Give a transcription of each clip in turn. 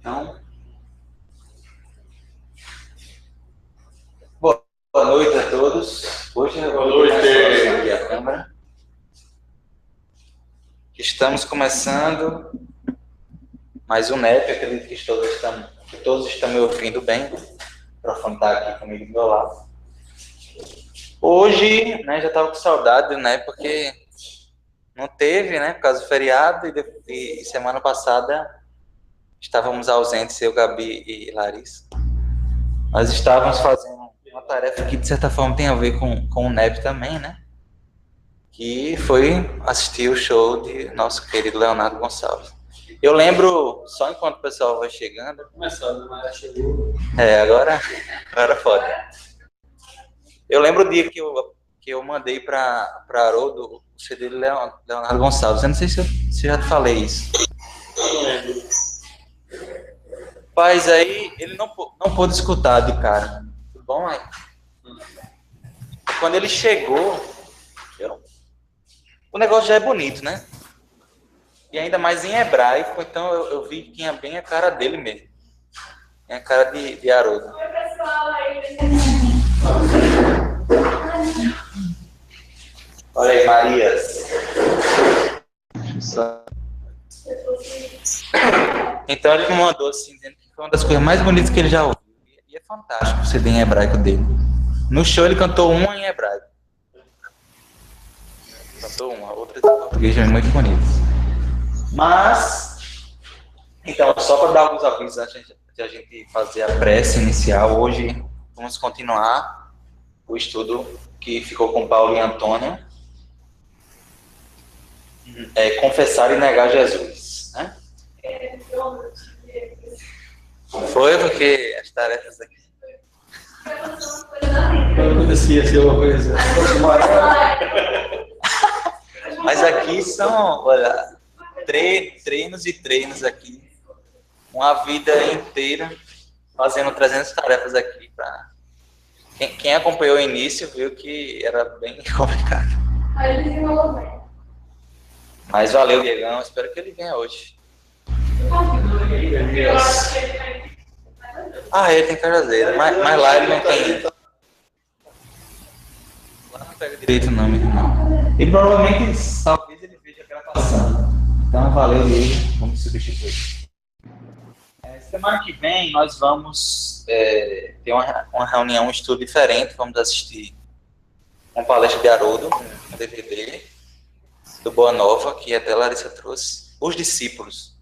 Então, boa noite a todos. Hoje eu vou começar aqui a câmera. Estamos começando mais um NEP. Acredito que todos estão me ouvindo bem. O microfone está aqui comigo do meu lado. Hoje, né, já estava com saudade, né, porque não teve, né, por causa do feriado, e semana passada estávamos ausentes, eu, Gabi e Larissa. Nós estávamos fazendo uma tarefa que, de certa forma, tem a ver com o NEP também, né? Que foi assistir o show de nosso querido Leonardo Gonçalves. Eu lembro, só enquanto o pessoal vai chegando... Começando, mas já chegou. Agora foda. Eu lembro o dia que eu mandei para Haroldo o CD de Leonardo Gonçalves. Eu não sei se já te falei isso. Eu não lembro. Mas aí ele não pôde escutar de cara. Tudo bom, aí? Quando ele chegou, o negócio já é bonito, né? E ainda mais em hebraico, então eu vi que tinha bem a cara dele mesmo. Tem a cara de Haroldo. Oi, pessoal, aí. Olha aí, Marias. Então ele me mandou assim, dizendo que foi uma das coisas mais bonitas que ele já ouviu. E é fantástico o CD em hebraico dele. No show ele cantou uma em hebraico. Cantou uma, outra em português, muito bonitas. Mas, então, só para dar alguns avisos antes de a gente fazer a prece inicial, hoje vamos continuar o estudo que ficou com Paulo e Antônio. Confessar e negar Jesus, né? Foi porque as tarefas aqui. Acontecia ser uma coisa. Mas aqui são, olha, treinos e treinos aqui. Uma vida inteira fazendo 300 tarefas aqui. Quem acompanhou o início viu que era bem complicado. Mas valeu, Diegão. Espero que ele venha hoje. Ele tem cajazeira, mas lá ele não tem. Lá não pega direito não, meu irmão. E provavelmente, talvez ele veja a gravação. Então, valeu, Diego. Vamos substituir. Semana que vem nós vamos ter uma reunião, um estudo diferente. Vamos assistir uma palestra de Haroldo, um DVD do Boa Nova, que até a Larissa trouxe. Os Discípulos.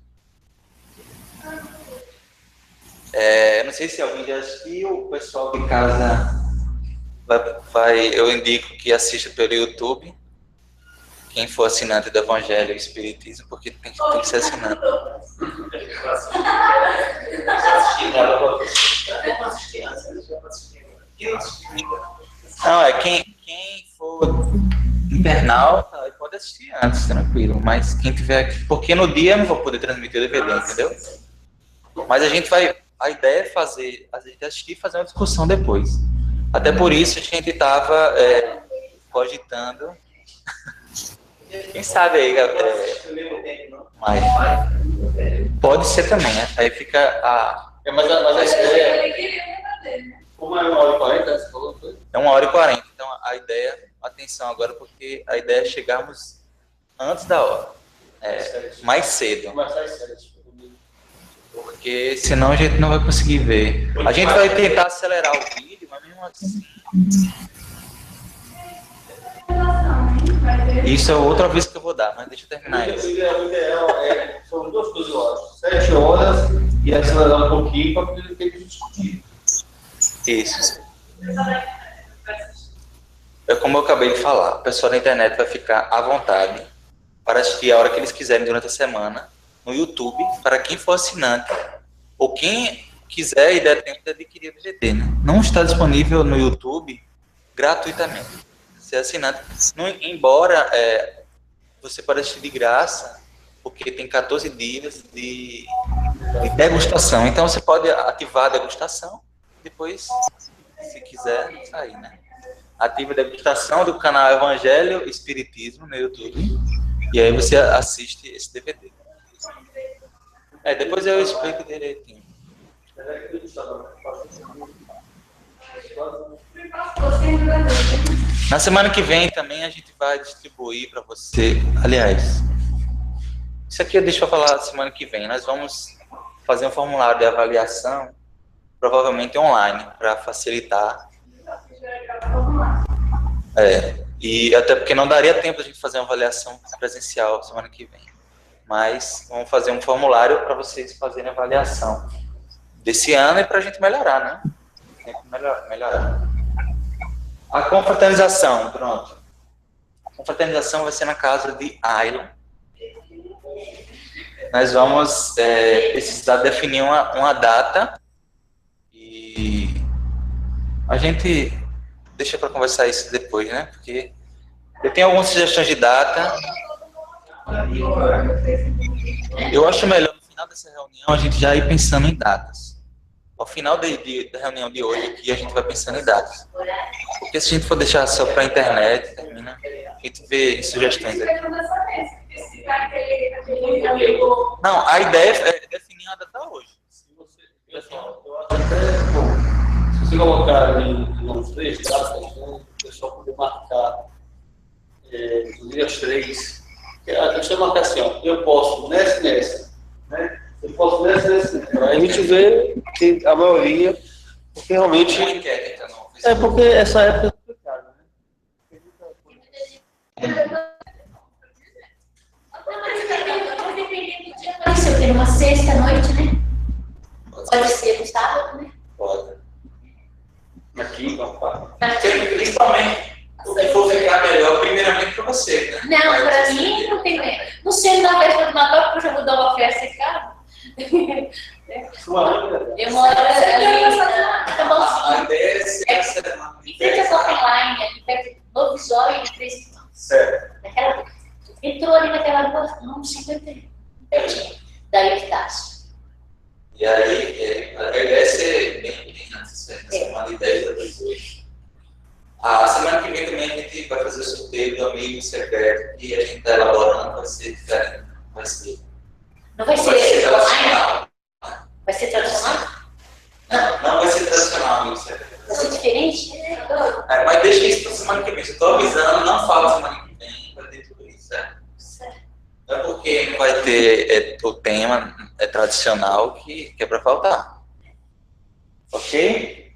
Não sei se alguém já assistiu, o pessoal de casa eu indico que assista pelo YouTube. Quem for assinante do Evangelho e Espiritismo, porque tem que ser assinante. Não, quem for internal pode assistir antes, tranquilo. Mas quem tiver aqui, porque no dia eu não vou poder transmitir o DVD, entendeu? Mas a ideia é a gente assistir e fazer uma discussão depois. Até por isso a gente estava cogitando. Quem sabe aí, mas pode ser também, né? Aí fica Mas a ideia. Como é 1h40, você falou? É 1h40. Então a ideia, atenção agora, porque a ideia é chegarmos antes da hora. Mais cedo. Porque senão a gente não vai conseguir ver. A gente vai tentar acelerar o vídeo, mas mesmo assim. Isso é outra vez que eu vou dar, mas deixa eu terminar isso. O ideal são 2 coisas, eu acho. 7 horas e acelerar um pouquinho para poder ter que discutir. Isso. Como eu acabei de falar, o pessoal da internet vai ficar à vontade para assistir a hora que eles quiserem durante a semana no YouTube, para quem for assinante ou quem quiser e der tempo de adquirir o DVD, né? Não está disponível no YouTube gratuitamente. Ser assinante, embora você pode assistir de graça, porque tem 14 dias de degustação. Então você pode ativar a degustação, depois, se quiser, sair, né? Ativa a degustação do canal Evangelho Espiritismo no YouTube, e aí você assiste esse DVD. Depois eu explico direitinho. Na semana que vem também a gente vai distribuir para você. Aliás, isso aqui eu deixo para falar semana que vem. Nós vamos fazer um formulário de avaliação, provavelmente online, para facilitar. E até porque não daria tempo a gente fazer uma avaliação presencial semana que vem. Mas vamos fazer um formulário para vocês fazerem a avaliação desse ano e para a gente melhorar, né? Sempre melhorar. A confraternização, pronto. A confraternização vai ser na casa de Ailon. Nós vamos precisar definir uma data e a gente deixa para conversar isso depois, né? Porque eu tenho algumas sugestões de data. Eu acho melhor no final dessa reunião a gente já ir pensando em datas. Ao final da reunião de hoje aqui, a gente vai pensando em datas. Porque se a gente for deixar só para a internet, termina, a gente vê sugestões aqui. Não, a ideia é definir a data hoje. Eu acho até bom. Se você colocar em uns 3 datas, né, o pessoal poder marcar inclusive as 3. A questão é marcar assim, ó, eu posso nessa, né? Eu posso nessa. Aí a gente vê que a maioria, porque realmente. Porque essa época é complicada, né? Pode ser uma sexta-noite, né? Pode ser no sábado, né? Pode. Aqui, Principalmente o que for ficar melhor, primeiramente para você, né? Não, para mim não tem medo. Não sei na véspera do Natal, porque eu já vou dar uma festa em casa. Eu moro ali na Cabalzinho. A ideia é ser essa. Em frente à Shopping Line, aqui perto do Novo Visório e 3 irmãos. Certo. Entrou ali naquela rua, não, 51. Pertinho, da Epitácio. E aí, a ideia é ser bem antes, na semana de 10 a 18. A semana que vem também a gente vai fazer o sorteio do amigo secreto que a gente está elaborando, vai ser diferente. Não vai ser tradicional. Vai ser tradicional? Não vai ser tradicional, amigo secreto. Vai ser diferente? Mas deixa isso para semana que vem. Se eu estou avisando, não fala semana que vem, vai ter tudo isso, certo? Não é porque não vai ter o tema tradicional que é para faltar. Ok?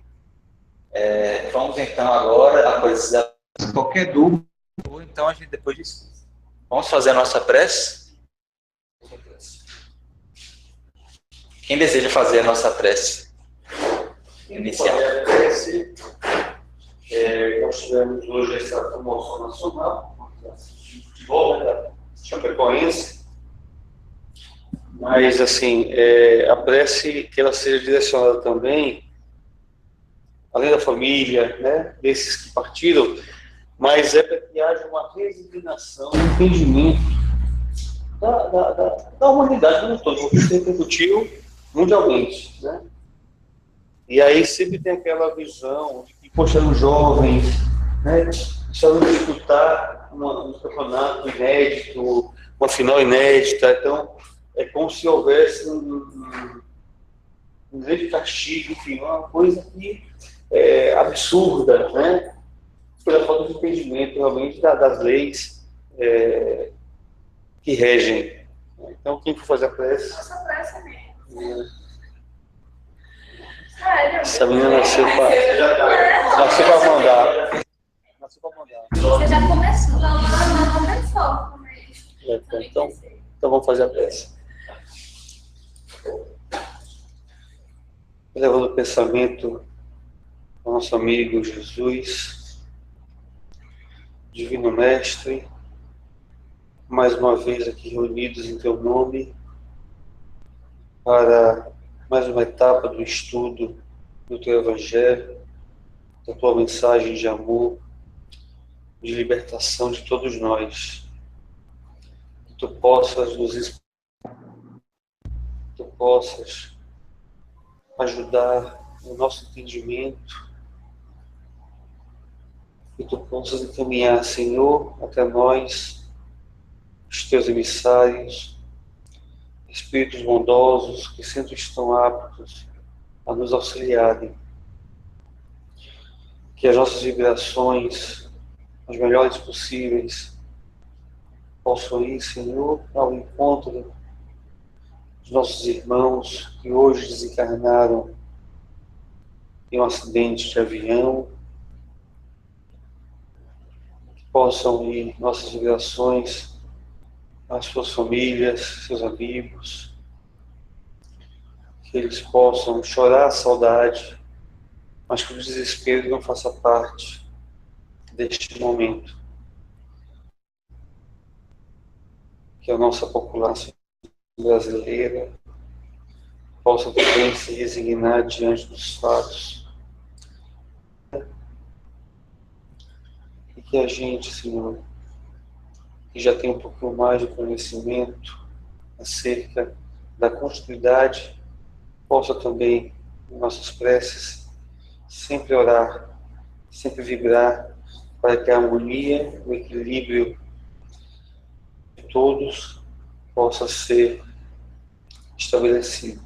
Vamos então agora a coisa. Qualquer dúvida, então a gente depois discute. Vamos fazer a nossa prece? Quem deseja fazer a nossa prece? Inicial. Nós tivemos hoje essa promoção nacional de futebol, né, da Chapecoense. Mas, assim, a prece que ela seja direcionada também, além da família, né, desses que partiram, mas é para que haja uma resignação, um entendimento da humanidade como um todo, porque isso repercutiu mundialmente, né? E aí sempre tem aquela visão de que, poxa, os jovens, né, só não disputar um campeonato inédito, uma final inédita, então é como se houvesse um grande castigo, enfim, uma coisa que é absurda, né? Pela falta de entendimento realmente das leis que regem. Então, quem for fazer a prece? Nossa prece mesmo. Essa menina nasceu para mandar. Nasceu para mandar. Você já começou. Não começou. Então vamos fazer a prece. Levando o pensamento ao nosso amigo Jesus, Divino Mestre, mais uma vez aqui reunidos em Teu nome, para mais uma etapa do estudo do Teu Evangelho, da Tua mensagem de amor, de libertação de todos nós. Que Tu possas nos inspirar, que Tu possas ajudar no nosso entendimento, que Tu possas encaminhar, Senhor, até nós, os Teus emissários, espíritos bondosos que sempre estão aptos a nos auxiliarem. Que as nossas vibrações, as melhores possíveis, possam ir, Senhor, ao encontro dos nossos irmãos que hoje desencarnaram em um acidente de avião, que possam ir nossas vibrações às suas famílias, seus amigos, que eles possam chorar a saudade, mas que o desespero não faça parte deste momento. Que a nossa população brasileira possa também se resignar diante dos fatos. E que a gente, Senhor, que já tem um pouco mais de conhecimento acerca da continuidade, possa também, em nossas preces, sempre orar, sempre vibrar para que a harmonia, o equilíbrio de todos possa ser estabelecido.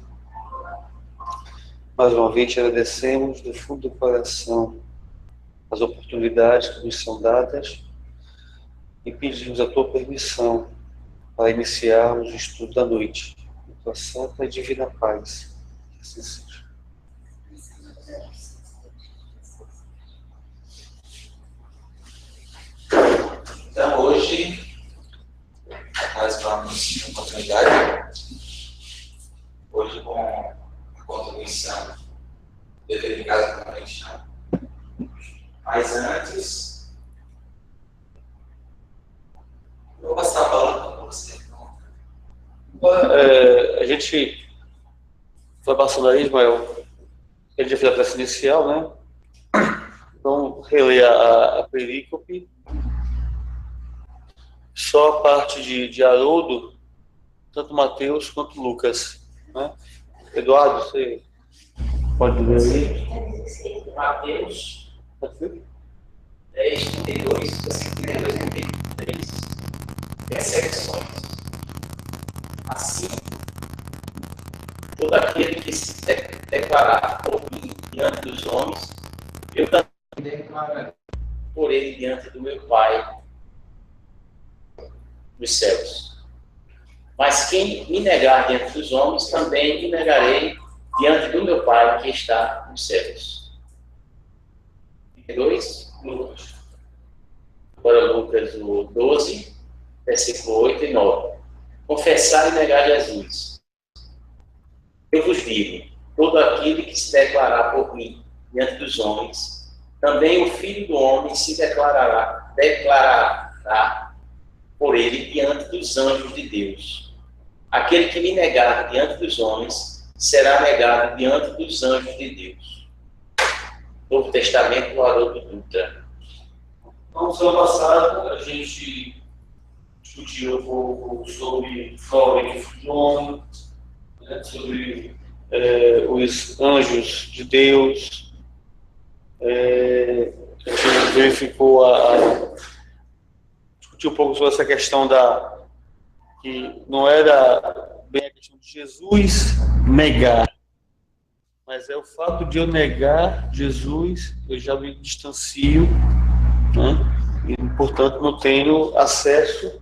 Mais uma vez, agradecemos do fundo do coração as oportunidades que nos são dadas e pedimos a tua permissão para iniciarmos o estudo da noite. Com tua santa e divina paz. Que assim seja. Então, hoje, nós vamos ter oportunidade, hoje com a contribuição do dever de casa, como a gente chama. Mas antes, eu vou passar a bola para você. A gente vai passando aí, Ismael. Ele já fez a prece inicial, né? Então, reler a perícope. Só a parte de Haroldo, tanto Mateus quanto Lucas. Né? Eduardo, você pode ler aí? Mateus 10, 32, 52, 33. Perseguições. Assim, todo aquele que se declarar por mim diante dos homens, eu também declararei por ele diante do meu Pai dos céus. Mas quem me negar diante dos homens, também me negarei diante do meu Pai que está nos céus. 2, Lucas. Agora Lucas 12, versículo 8 e 9. Confessar e negar Jesus. Eu vos digo, todo aquele que se declarar por mim diante dos homens, também o Filho do Homem se declarará por ele diante dos anjos de Deus. Aquele que me negar diante dos homens, será negado diante dos anjos de Deus. Novo Testamento do Haroldo Dutra. Então, semana passada, a gente discutiu um pouco sobre Flora e Fujon, né, sobre os anjos de Deus. A gente verificou, discutiu um pouco sobre essa questão que não era bem a questão de Jesus negar, mas é o fato de eu negar Jesus, eu já me distancio, né? E, portanto, não tenho acesso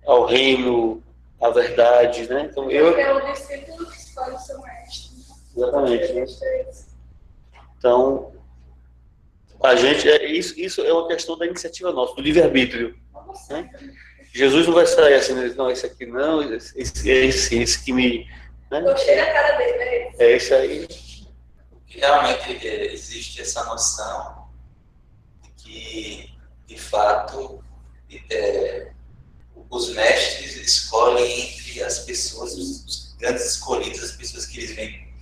ao reino, à verdade, né? Então, É o discípulo que escolhe o seu mestre. Exatamente, né? Então, a gente, isso é uma questão da iniciativa nossa, do livre-arbítrio. Né? Jesus não vai sair assim, não, esse aqui não, esse que me... Né? Gostei da cara dele, né? É esse aí. Realmente existe essa noção de que, de fato, os mestres escolhem entre as pessoas, os grandes escolhidos, as pessoas que eles veem,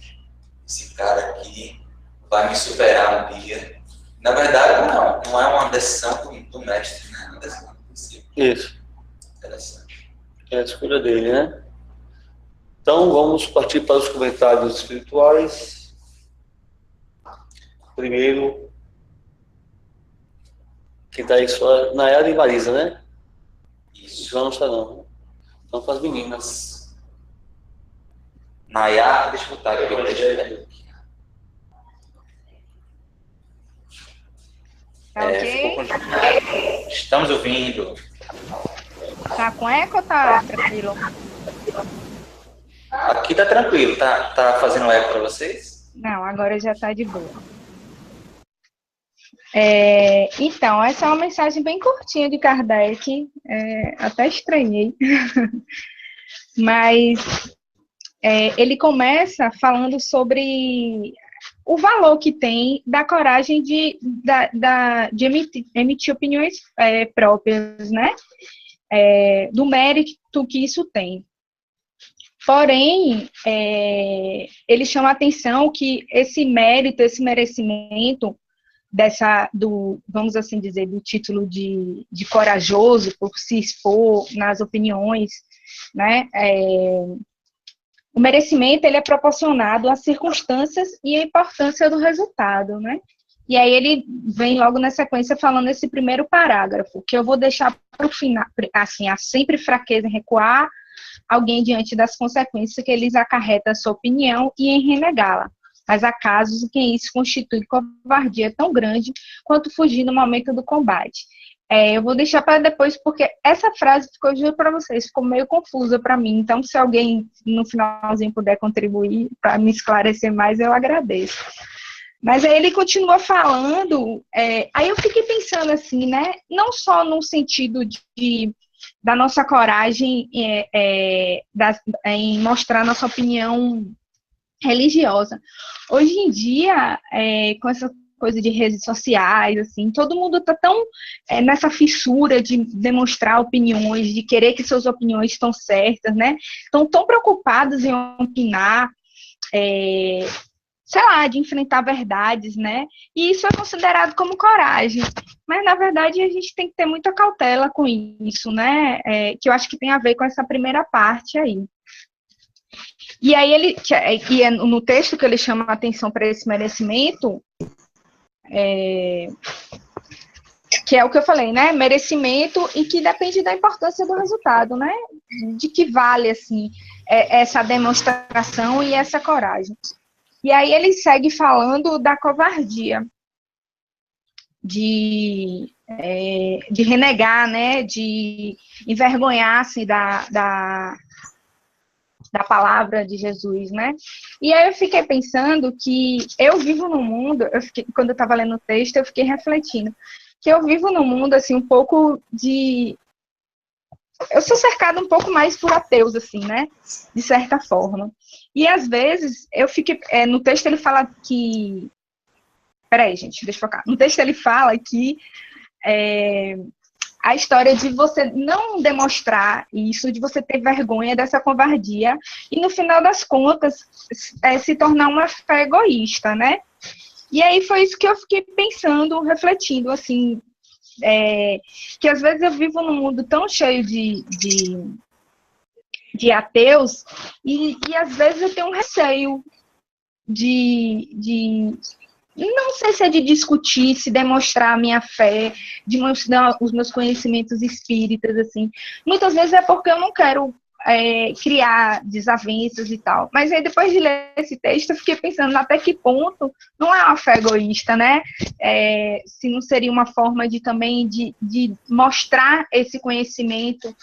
esse cara aqui vai me superar um dia. Na verdade, não é uma decisão do mestre, né? É uma decisão do discípulo. Isso. Interessante. É a escolha dele, né? Então, vamos partir para os comentários espirituais. Primeiro, quem está aí só é Nayara e Marisa, né? Isso. João não está não. Então, para as meninas. Nayá, deixa eu botar aqui. Tá ok? Ficou conjunto. Estamos ouvindo. Tá com eco ou tá tranquilo? Aqui tá tranquilo, tá fazendo eco para vocês? Não, agora já tá de boa. Então, essa é uma mensagem bem curtinha de Kardec, até estranhei, mas ele começa falando sobre o valor que tem da coragem de emitir opiniões próprias, né? Do mérito que isso tem. Porém, ele chama a atenção que esse mérito, esse merecimento vamos assim dizer, do título de corajoso por se expor nas opiniões, né? O merecimento ele é proporcionado às circunstâncias e à importância do resultado, né? E aí ele vem logo na sequência falando esse primeiro parágrafo, que eu vou deixar para o final, assim, há sempre fraqueza em recuar alguém diante das consequências que eles acarretam a sua opinião e em renegá-la. Mas há casos em que isso constitui covardia tão grande quanto fugir no momento do combate. Eu vou deixar para depois, porque essa frase ficou, juro para vocês, ficou meio confusa para mim. Então, se alguém no finalzinho puder contribuir para me esclarecer mais, eu agradeço. Mas aí ele continua falando, aí eu fiquei pensando assim, né? Não só no sentido da nossa coragem em mostrar nossa opinião religiosa. Hoje em dia, com essa coisa de redes sociais, assim, todo mundo está tão nessa fissura de demonstrar opiniões, de querer que suas opiniões estão certas, né? Estão tão preocupados em opinar, sei lá, de enfrentar verdades, né? E isso é considerado como coragem. Mas, na verdade, a gente tem que ter muita cautela com isso, né? Que eu acho que tem a ver com essa primeira parte aí. E aí no texto que ele chama a atenção para esse merecimento, que é o que eu falei, né? Merecimento e que depende da importância do resultado, né? De que vale, assim, essa demonstração e essa coragem. E aí ele segue falando da covardia, de renegar, né? De envergonhar-se da palavra de Jesus, né? E aí eu fiquei pensando que eu vivo num mundo, quando eu estava lendo o texto, eu fiquei refletindo, que eu vivo num mundo, assim, um pouco eu sou cercada um pouco mais por ateus, assim, né? De certa forma. E, às vezes, eu fico... no texto ele fala que... Peraí, gente, deixa eu focar. No texto ele fala que a história de você não demonstrar isso, de você ter vergonha dessa covardia, e, no final das contas, se tornar uma fé egoísta, né? E aí foi isso que eu fiquei pensando, refletindo, assim... que às vezes eu vivo num mundo tão cheio de ateus e às vezes eu tenho um receio não sei se é de discutir, se demonstrar a minha fé, de mostrar os meus conhecimentos espíritas, assim. Muitas vezes é porque eu não quero criar desavenças e tal. Mas aí, depois de ler esse texto, eu fiquei pensando até que ponto não é uma fé egoísta, né? Se não seria uma forma de mostrar esse conhecimento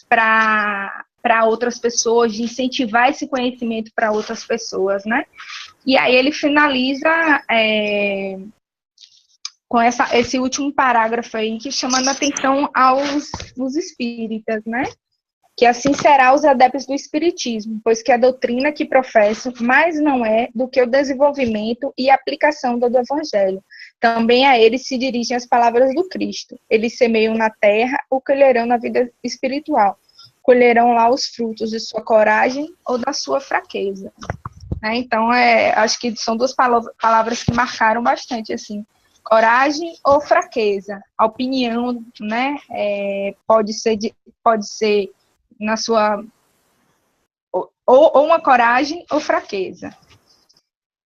para outras pessoas, de incentivar esse conhecimento para outras pessoas, né? E aí ele finaliza com esse último parágrafo aí, que chamando a atenção aos espíritas, né? Que assim será os adeptos do espiritismo, pois que a doutrina que professam mais não é do que o desenvolvimento e aplicação do evangelho. Também a eles se dirigem as palavras do Cristo. Eles semeiam na terra o colherão na vida espiritual. Colherão lá os frutos de sua coragem ou da sua fraqueza. Então, acho que são duas palavras que marcaram bastante, assim. Coragem ou fraqueza. A opinião, né, pode ser na sua... Ou uma coragem ou fraqueza.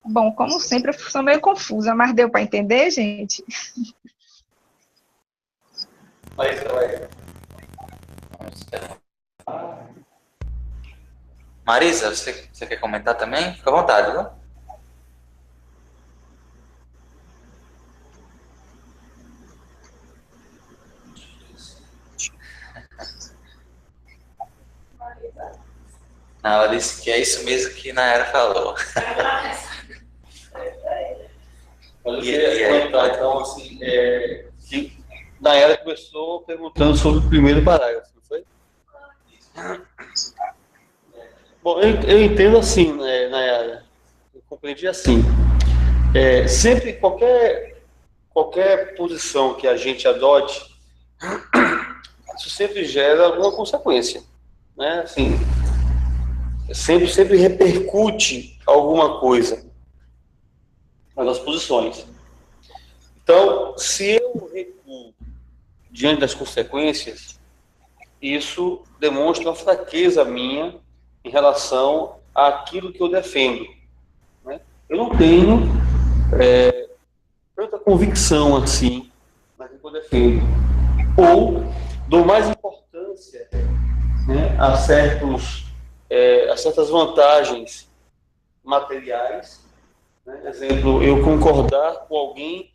Bom, como sempre, eu sou meio confusa, mas deu para entender, gente? Marisa, você quer comentar também? Fica à vontade, viu? Não, ela disse que é isso mesmo que Nayara falou. Mas eu queria comentar, então, assim, que Nayara começou perguntando sobre o primeiro parágrafo, não foi? Bom, eu entendo assim, né, Nayara, eu compreendi assim, sempre qualquer posição que a gente adote, isso sempre gera alguma consequência, né, assim, sempre repercute alguma coisa nas nossas posições. Então, se eu recuo diante das consequências, isso demonstra uma fraqueza minha em relação àquilo que eu defendo, né? Eu não tenho tanta convicção assim naquilo que eu defendo, ou dou mais importância, né, a certas vantagens materiais, né? Exemplo, eu concordar com alguém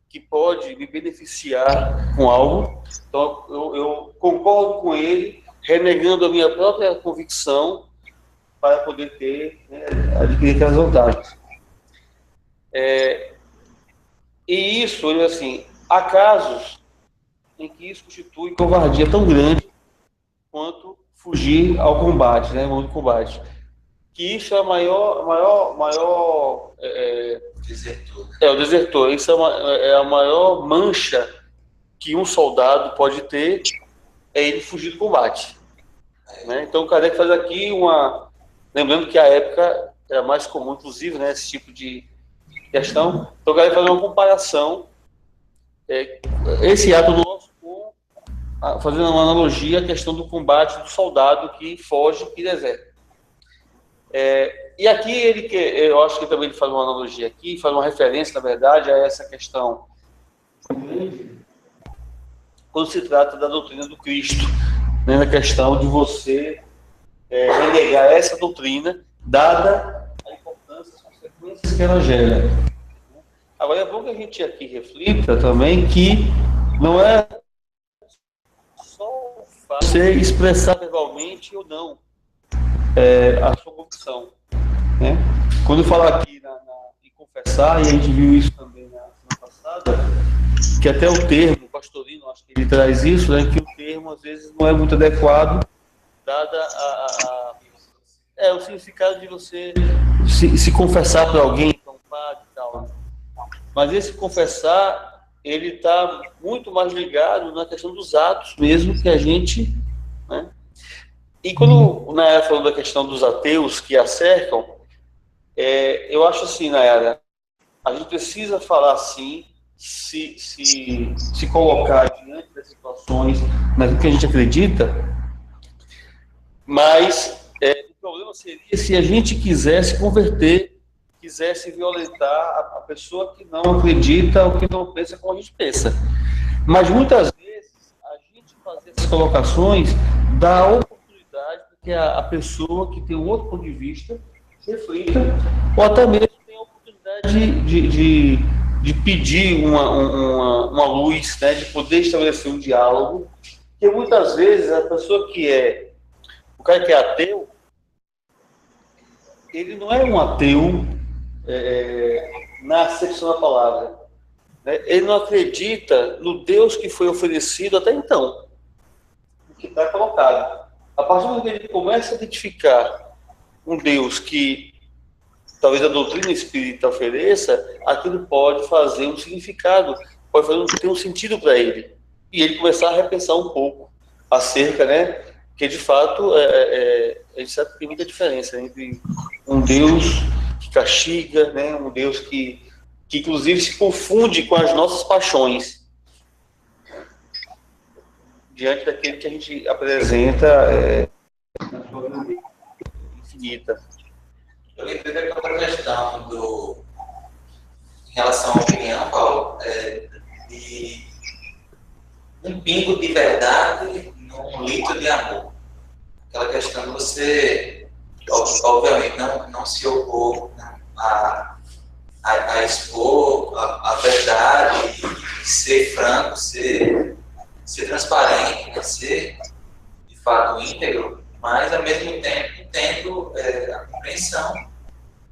que pode me beneficiar com algo, então eu concordo com ele, renegando a minha própria convicção para poder adquirir aquelas vantagens. E isso, assim, há casos em que isso constitui covardia tão grande quanto fugir ao combate, né, ao combate. Que isso é o Desertor. o desertor. Isso é a maior mancha que um soldado pode ter, é ele fugir do combate, né? Então o Kardec faz aqui lembrando que a época era mais comum, inclusive, né, esse tipo de questão. Então o Kardec faz uma comparação, esse ato nosso fazendo uma analogia à questão do combate do soldado que foge e deserta. E aqui eu acho que também ele faz uma analogia aqui, faz uma referência, na verdade, a essa questão quando se trata da doutrina do Cristo, né, na questão de você renegar essa doutrina, dada a importância das consequências que ela gera. Agora é bom que a gente aqui reflita também que não é só você expressar verbalmente ou não a sua convicção, né? Quando eu falo aqui em confessar, e a gente viu isso também na semana passada, que até o termo, o pastorino, acho que ele traz isso, né, que o termo às vezes não é muito adequado, dada o significado de você se confessar para alguém, para um padre e tal. Mas esse confessar, ele está muito mais ligado na questão dos atos mesmo que a gente, né? E quando o Nayara falou da questão dos ateus que a cercam, eu acho assim, Nayara, a gente precisa falar assim, se colocar diante das situações naquilo que a gente acredita, mas o problema seria se a gente quisesse converter, quisesse violentar a pessoa que não acredita ou que não pensa como a gente pensa. Mas muitas vezes a gente fazer essas colocações dá a oportunidade para que a pessoa que tem um outro ponto de vista reflita, ou até mesmo tem a oportunidade de pedir uma luz, né, de poder estabelecer um diálogo, porque muitas vezes a pessoa o cara que é ateu, ele não é um ateu na acepção da palavra, né? Ele não acredita no Deus que foi oferecido até então, o que está colocado. A partir do momento que ele começa a identificar um Deus que talvez a doutrina espírita ofereça, aquilo pode fazer um significado, pode ter um sentido para ele. E ele começar a repensar um pouco acerca, né? Que de fato a gente sabe que tem muita diferença entre um Deus que castiga, né? Um Deus que inclusive se confunde com as nossas paixões, diante daquele que a gente apresenta na sua vida infinita. Eu lembrei daquela questão em relação à opinião, Paulo, de um pingo de verdade num litro de amor. Aquela questão de você obviamente, não se opor, né, a expor a verdade, e ser franco, ser transparente, né, ser, de fato, íntegro, mas, ao mesmo tempo, tendo a compreensão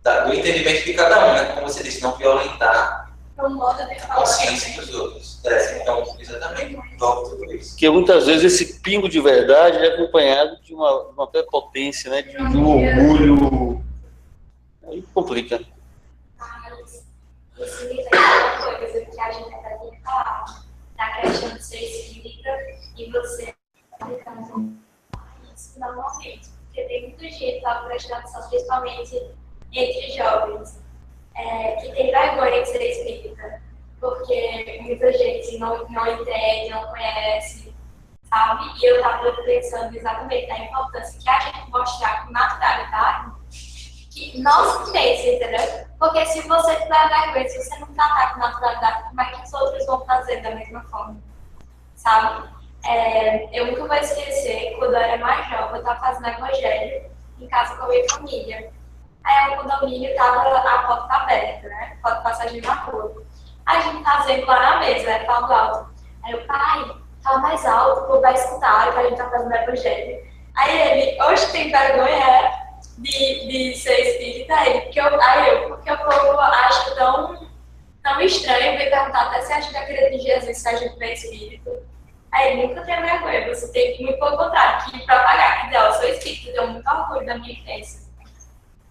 do entendimento de cada um, né? Como você disse, não violentar a consciência dos outros. Então, exatamente, volta tudo isso. Porque muitas vezes esse pingo de verdade é acompanhado de uma prepotência, né? De um orgulho. Aí complica. Esse livro é uma coisa que a gente até tem que falar, na questão de ser espírita e você isso normalmente, porque tem muita gente lá prestando atenção, principalmente entre jovens, que tem vergonha de ser espírita, porque muita gente não entende, não conhece, sabe? E eu estava pensando exatamente na importância que a gente mostrar com naturalidade que nós temos, entendeu? Porque se você tiver vergonha, se você não tratar com naturalidade, como é que os outros vão fazer da mesma forma? Sabe? Eu nunca vou esquecer, quando eu era mais jovem, eu estava fazendo evangelho em casa com a minha família. Aí o condomínio estava a porta aberta, né? Porta passagem na rua. Aí a gente fazendo lá na mesa, né? Falando alto. Aí o pai, fala mais alto, o povo vai escutar que a gente tá fazendo evangelho. Aí ele, hoje tem vergonha, de ser espírita, porque o povo acha tão estranho me perguntar até se a gente acredita em Jesus, se a gente vê espírito. Aí ele nunca tem vergonha, você tem que, muito pelo contrário, que propagar que eu sou espírita, eu tenho muito orgulho da minha crença.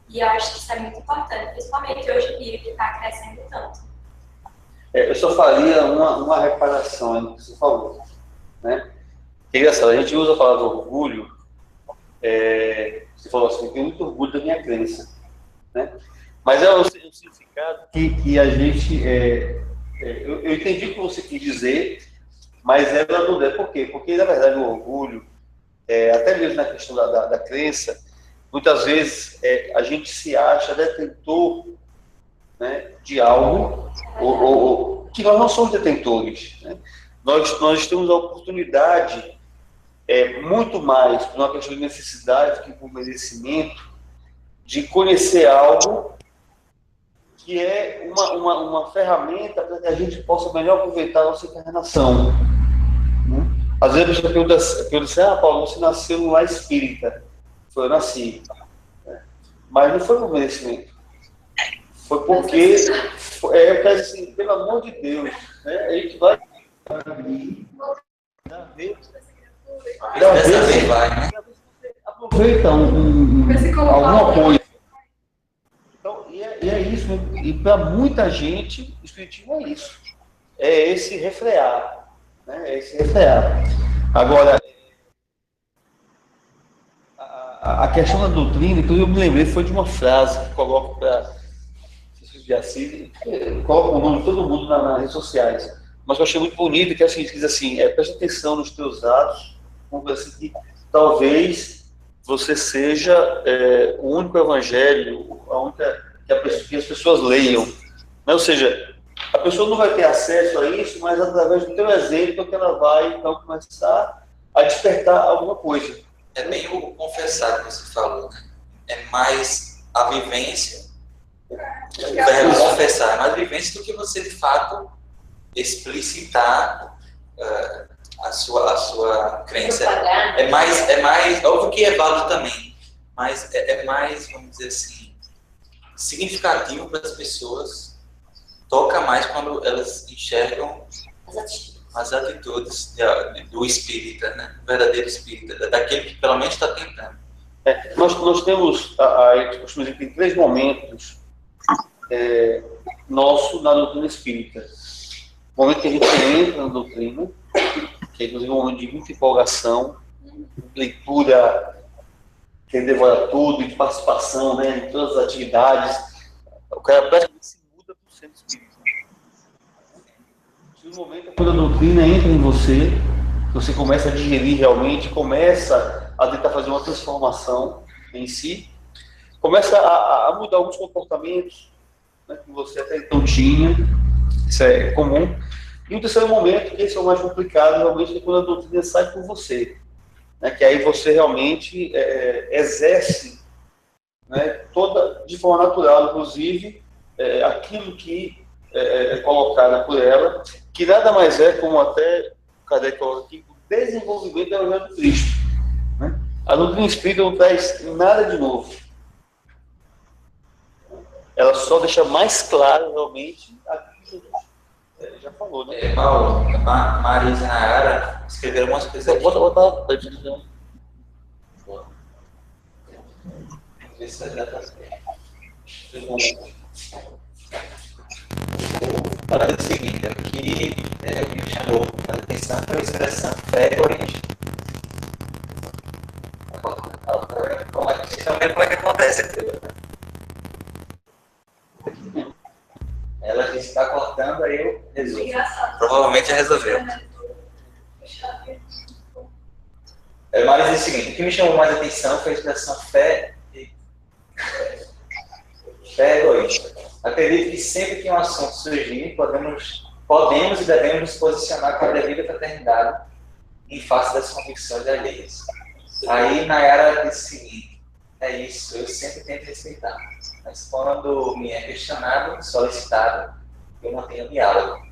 E eu acho que isso é muito importante, principalmente hoje em dia, que está crescendo tanto. Eu só faria uma reparação no que você falou, né? É engraçado, a gente usa a palavra orgulho. Você falou assim, eu tenho muito orgulho da minha crença, né? Mas é um significado que a gente... eu entendi o que você quis dizer, mas ela não é. Por quê? Porque, na verdade, o orgulho, até mesmo na questão da crença, muitas vezes a gente se acha detentor, né, de algo ou que nós não somos detentores, né? Nós temos a oportunidade, muito mais por uma questão de necessidade do que por merecimento, de conhecer algo que é uma ferramenta para que a gente possa melhor aproveitar a nossa encarnação, né? Às vezes a pessoa pergunta, Paulo, você nasceu no lar espírita. Eu nasci, né? Mas não foi por merecimento. Foi porque, eu quero assim, pelo amor de Deus, né? A gente vai aproveita alguma coisa. Então, e é isso, e para muita gente, o espiritismo é isso. É esse refrear, né? É esse refrear. Agora, a questão da doutrina, inclusive eu me lembrei, foi de uma frase que coloco para de Assis, coloco o nome de todo mundo nas redes sociais, mas eu achei muito bonito, que é o seguinte, diz assim, preste atenção nos teus atos, como assim, que talvez você seja o único evangelho, a única que as pessoas leiam, né? Ou seja, a pessoa não vai ter acesso a isso, mas através do teu exemplo que ela vai então começar a despertar alguma coisa. É bem o confessar que você falou, né? É mais a vivência, o verbo confessar, é mais a vivência do que você, de fato, explicitar a sua crença. É mais, óbvio que é válido também, mas é mais, vamos dizer assim, significativo para as pessoas, toca mais quando elas enxergam as atitudes do espírita, né? O verdadeiro espírita, daquele que pelo menos está tentando. Nós temos, a gente costuma dizer que tem 3 momentos nosso na doutrina espírita. O momento que a gente entra na doutrina, que é inclusive um momento de muita empolgação, leitura, que devora tudo, de participação, né, em todas as atividades. O cara praticamente se muda para o centro espírita. E o momento é quando a doutrina entra em você começa a digerir realmente, começa a tentar fazer uma transformação em si, começa a mudar alguns comportamentos, né, que você até então tinha, isso é comum. E o terceiro momento, que esse é o mais complicado, realmente é quando a doutrina sai por você, né, que aí você realmente exerce né, toda de forma natural, inclusive, aquilo que é colocado por ela, que nada mais é, como até o Kardec coloca aqui, o desenvolvimento da Evangelho de Cristo. Né? A doutrina espírita não traz nada de novo. Ela só deixa mais claro, realmente, aquilo que Jesus já falou. Né? Paulo, Marisa e Nayara escreveram umas coisas aqui. Bota. Ver se vai dar pra ver. Olha, é o seguinte, aqui o que me chamou a atenção foi a expressão fé corrigida. Como é que vocês estão vendo como é que acontece aqui? Ela disse que está cortando, aí eu resolvo. Provavelmente já resolveu. Mas é o seguinte, o que me chamou mais a atenção foi a expressão fé egoísta. Acredito que sempre que um assunto surgir, podemos e devemos nos posicionar com a devida fraternidade em face das convicções alheias. Aí Nayara disse o seguinte: é isso, eu sempre tento respeitar, mas quando me é questionado, solicitado, eu mantenho diálogo.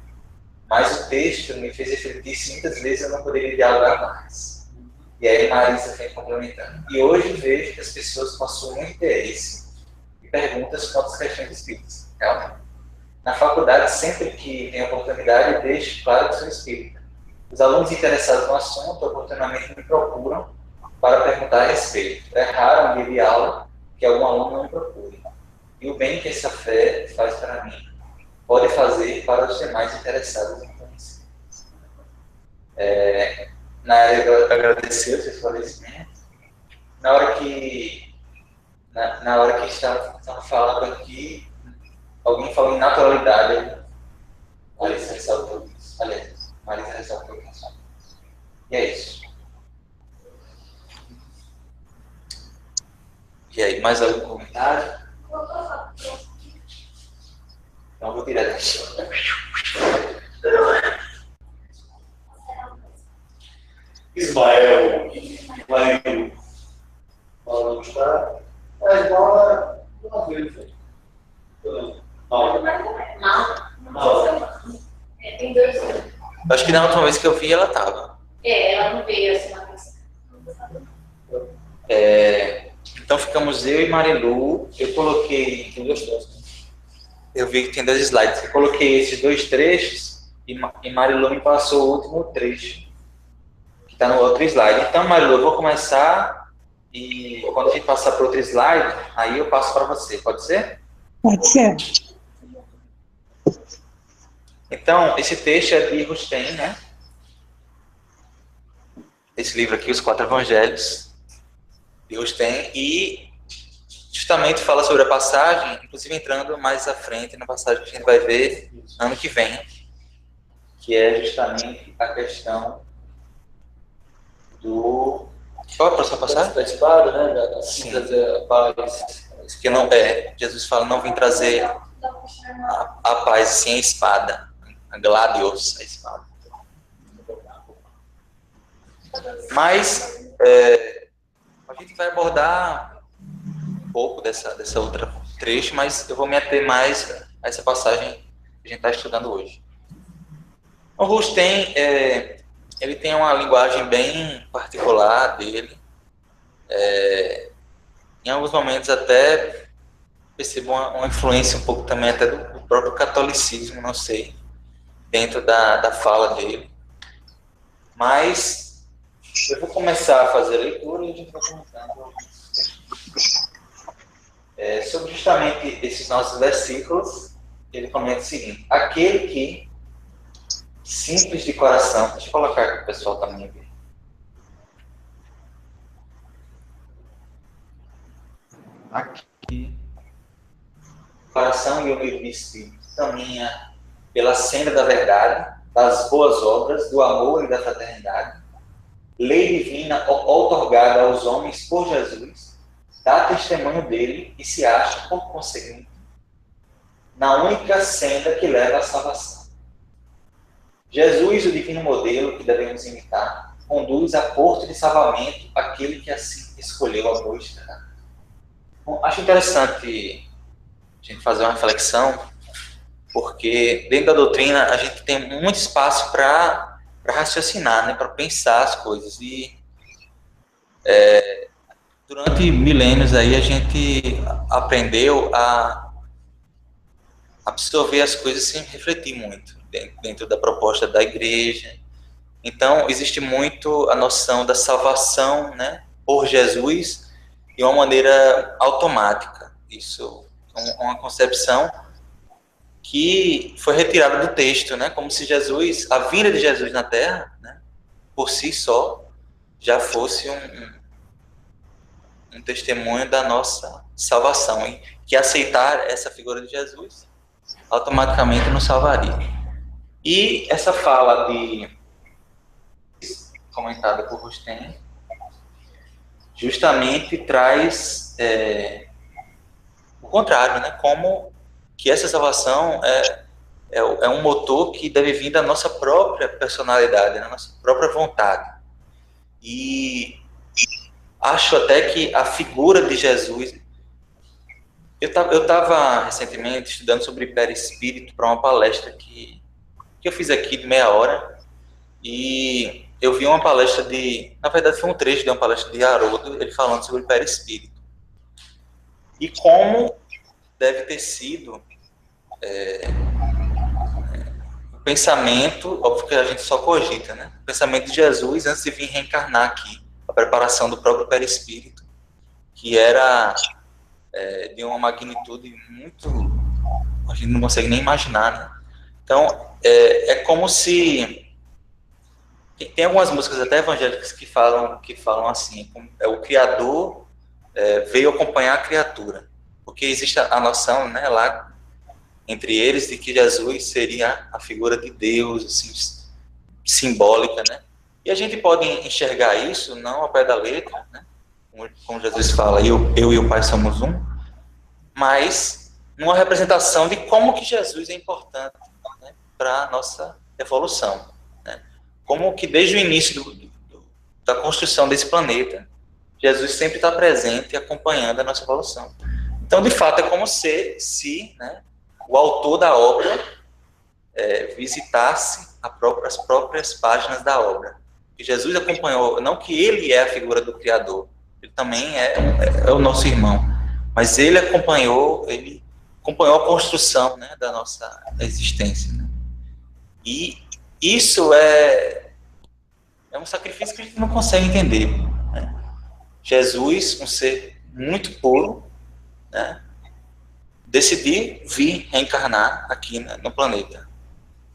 Mas o texto me fez refletir se muitas vezes eu não poderia dialogar mais. E aí Marisa vem complementando. E hoje vejo que as pessoas possuem muito interesse e perguntas quanto às questões espíritas. Realmente. Na faculdade, sempre que tem oportunidade, eu deixo claro que sou espírita. Os alunos interessados no assunto oportunamente me procuram para perguntar a respeito. É raro um dia de aula que algum aluno não me procure. E o bem que essa fé faz para mim pode fazer para os demais interessados em conhecer. Na área agradeceu o seu esclarecimento. Na hora que estava falando aqui, alguém falou em naturalidade. Marisa ressaltou isso. Aliás, Marisa ressaltou isso. E é isso. E aí, mais algum comentário? Então, vou tirar daqui. Ismael, Marinho, Paulo Gustavo, a esmola uma vez. Não. Tem 2 anos. Acho que na última vez que eu vi, ela estava. Ela não veio assim na casa. Então ficamos eu e Marilu. Eu coloquei. Eu vi que tem 2 slides. Eu coloquei esses 2 trechos e Marilu me passou o último trecho, que está no outro slide. Então, Marilu, eu vou começar e quando a gente passar para outro slide, aí eu passo para você. Pode ser? Pode ser. Então, esse texto é de Rustem, né? Esse livro aqui, Os 4 Evangelhos, de Rustem, e justamente fala sobre a passagem, inclusive entrando mais à frente na passagem que a gente vai ver ano que vem, que é justamente a questão do... Qual é a próxima passagem? Da espada, né? Sim. Trazer a paz. Que não Jesus fala, não vim trazer a paz, sim a espada, a gladios, a espada. Mas a gente vai abordar um pouco dessa outra trecho, mas eu vou me ater mais a essa passagem que a gente está estudando hoje. O Rustem, ele tem uma linguagem bem particular dele. Em alguns momentos até percebo uma influência um pouco também até do próprio catolicismo, não sei, dentro da fala dele. Mas eu vou começar a fazer a leitura e a gente vai comentando sobre justamente esses nossos versículos. Ele comenta o seguinte: aquele que, simples de coração, deixa eu colocar aqui o pessoal também ver. Aqui, coração e humilde de espírito, caminha pela senda da verdade, das boas obras, do amor e da fraternidade, lei divina outorgada aos homens por Jesus, dá testemunho dele e se acha, por conseguinte, na única senda que leva à salvação. Jesus, o divino modelo que devemos imitar, conduz a porto de salvamento aquele que assim escolheu a boa estrada. acho interessante a gente fazer uma reflexão, porque dentro da doutrina a gente tem muito espaço para raciocinar, né, para pensar as coisas. E durante milênios aí a gente aprendeu a absorver as coisas sem refletir muito dentro da proposta da igreja. Então, existe muito a noção da salvação, né, por Jesus de uma maneira automática. Isso é uma concepção que foi retirada do texto, né, como se Jesus, a vinda de Jesus na Terra, né, por si só, já fosse um testemunho da nossa salvação, e que aceitar essa figura de Jesus automaticamente nos salvaria. E essa fala comentada por Rustem justamente traz o contrário, né? Como que essa salvação é um motor que deve vir da nossa própria personalidade, da nossa própria vontade. E acho até que a figura de Jesus... Eu estava recentemente estudando sobre perispírito para uma palestra que eu fiz aqui de meia hora, e eu vi uma palestra na verdade foi um trecho de uma palestra de Haroldo, ele falando sobre perispírito. E como deve ter sido o pensamento, óbvio que a gente só cogita, né? O pensamento de Jesus antes de vir reencarnar aqui, a preparação do próprio perispírito, que era de uma magnitude muito... a gente não consegue nem imaginar, né? Então, é como se... Tem algumas músicas até evangélicas que falam assim, o Criador veio acompanhar a criatura, porque existe a noção, né, lá entre eles, de que Jesus seria a figura de Deus, assim, simbólica, né? E a gente pode enxergar isso, não ao pé da letra, né? Como Jesus fala, eu e o Pai somos um, mas numa representação de como que Jesus é importante, né, para a nossa evolução, né? Como que desde o início da construção desse planeta, Jesus sempre está presente e acompanhando a nossa evolução. Então, de fato, é como se né, o autor da obra visitasse as próprias páginas da obra. E Jesus acompanhou, não que ele é a figura do Criador, ele também é o nosso irmão, mas ele acompanhou a construção, né, da nossa existência, né? E isso é um sacrifício que a gente não consegue entender, né? Jesus, um ser muito puro, né, decidir vir reencarnar aqui, né, no planeta.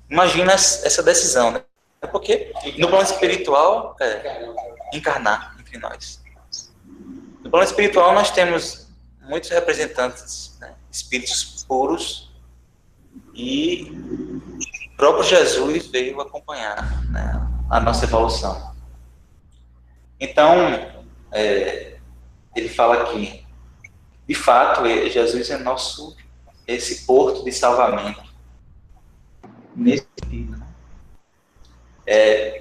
Imagina essa decisão, né? Porque no plano espiritual, encarnar entre nós. No plano espiritual, nós temos muitos representantes, né, espíritos puros, e o próprio Jesus veio acompanhar, né, a nossa evolução. Então, ele fala aqui, de fato, Jesus é esse porto de salvamento. Nesse sentido, né?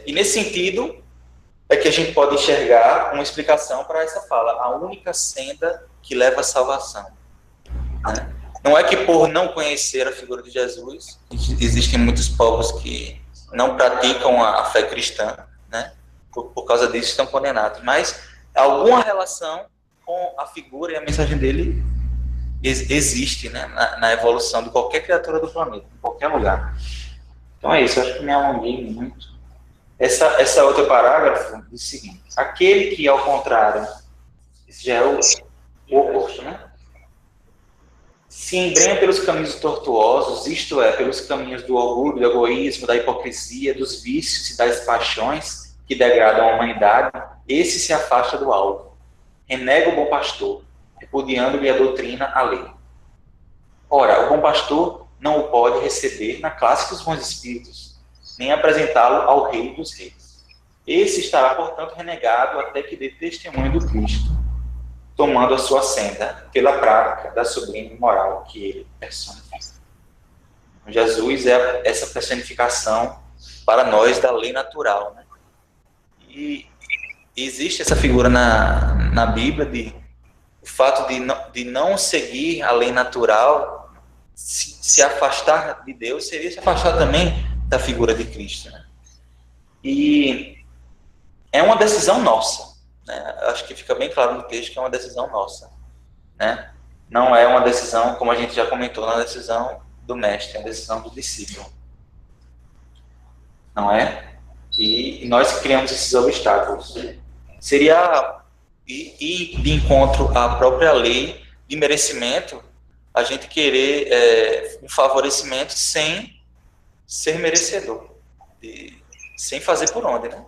E nesse sentido é que a gente pode enxergar uma explicação para essa fala, a única senda que leva à salvação, né? Não é que por não conhecer a figura de Jesus, existem muitos povos que não praticam a fé cristã, né? Por causa disso estão condenados, mas alguma relação com a figura e a mensagem dele existe, né, na evolução de qualquer criatura do planeta, em qualquer lugar. Então é isso, eu acho que me alonguei muito. Essa outra parágrafo diz o seguinte: aquele que, ao contrário, esse já é o oposto, né? Se embrenha pelos caminhos tortuosos, isto é, pelos caminhos do orgulho, do egoísmo, da hipocrisia, dos vícios e das paixões que degradam a humanidade, esse se afasta do alvo, renega o bom pastor, repudiando-lhe a doutrina, a lei. Ora, o bom pastor não o pode receber na classe dos bons espíritos, nem apresentá-lo ao rei dos reis. Esse estará, portanto, renegado até que dê testemunho do Cristo, tomando a sua senda pela prática da sublime moral que ele personifica. Jesus é essa personificação para nós da lei natural, né? E existe essa figura na Bíblia o fato de não seguir a lei natural, se afastar de Deus, seria se afastar também da figura de Cristo, né? E é uma decisão nossa, né? Acho que fica bem claro no texto que é uma decisão nossa, né? Não é uma decisão, como a gente já comentou, não é uma decisão do mestre, é uma decisão do discípulo, não é? E nós criamos esses obstáculos. Seria ir de encontro à própria lei de merecimento, a gente querer um favorecimento sem ser merecedor, sem fazer por onde, né?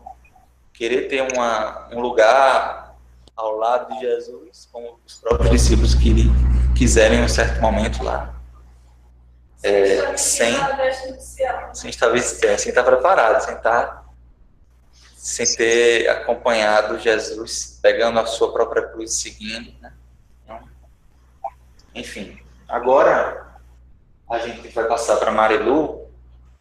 Querer ter um lugar ao lado de Jesus, como os próprios discípulos quiserem em um certo momento lá, sem estar preparado, sem ter acompanhado Jesus, pegando a sua própria cruz e seguindo, né? Então, enfim, agora a gente vai passar para Marilu,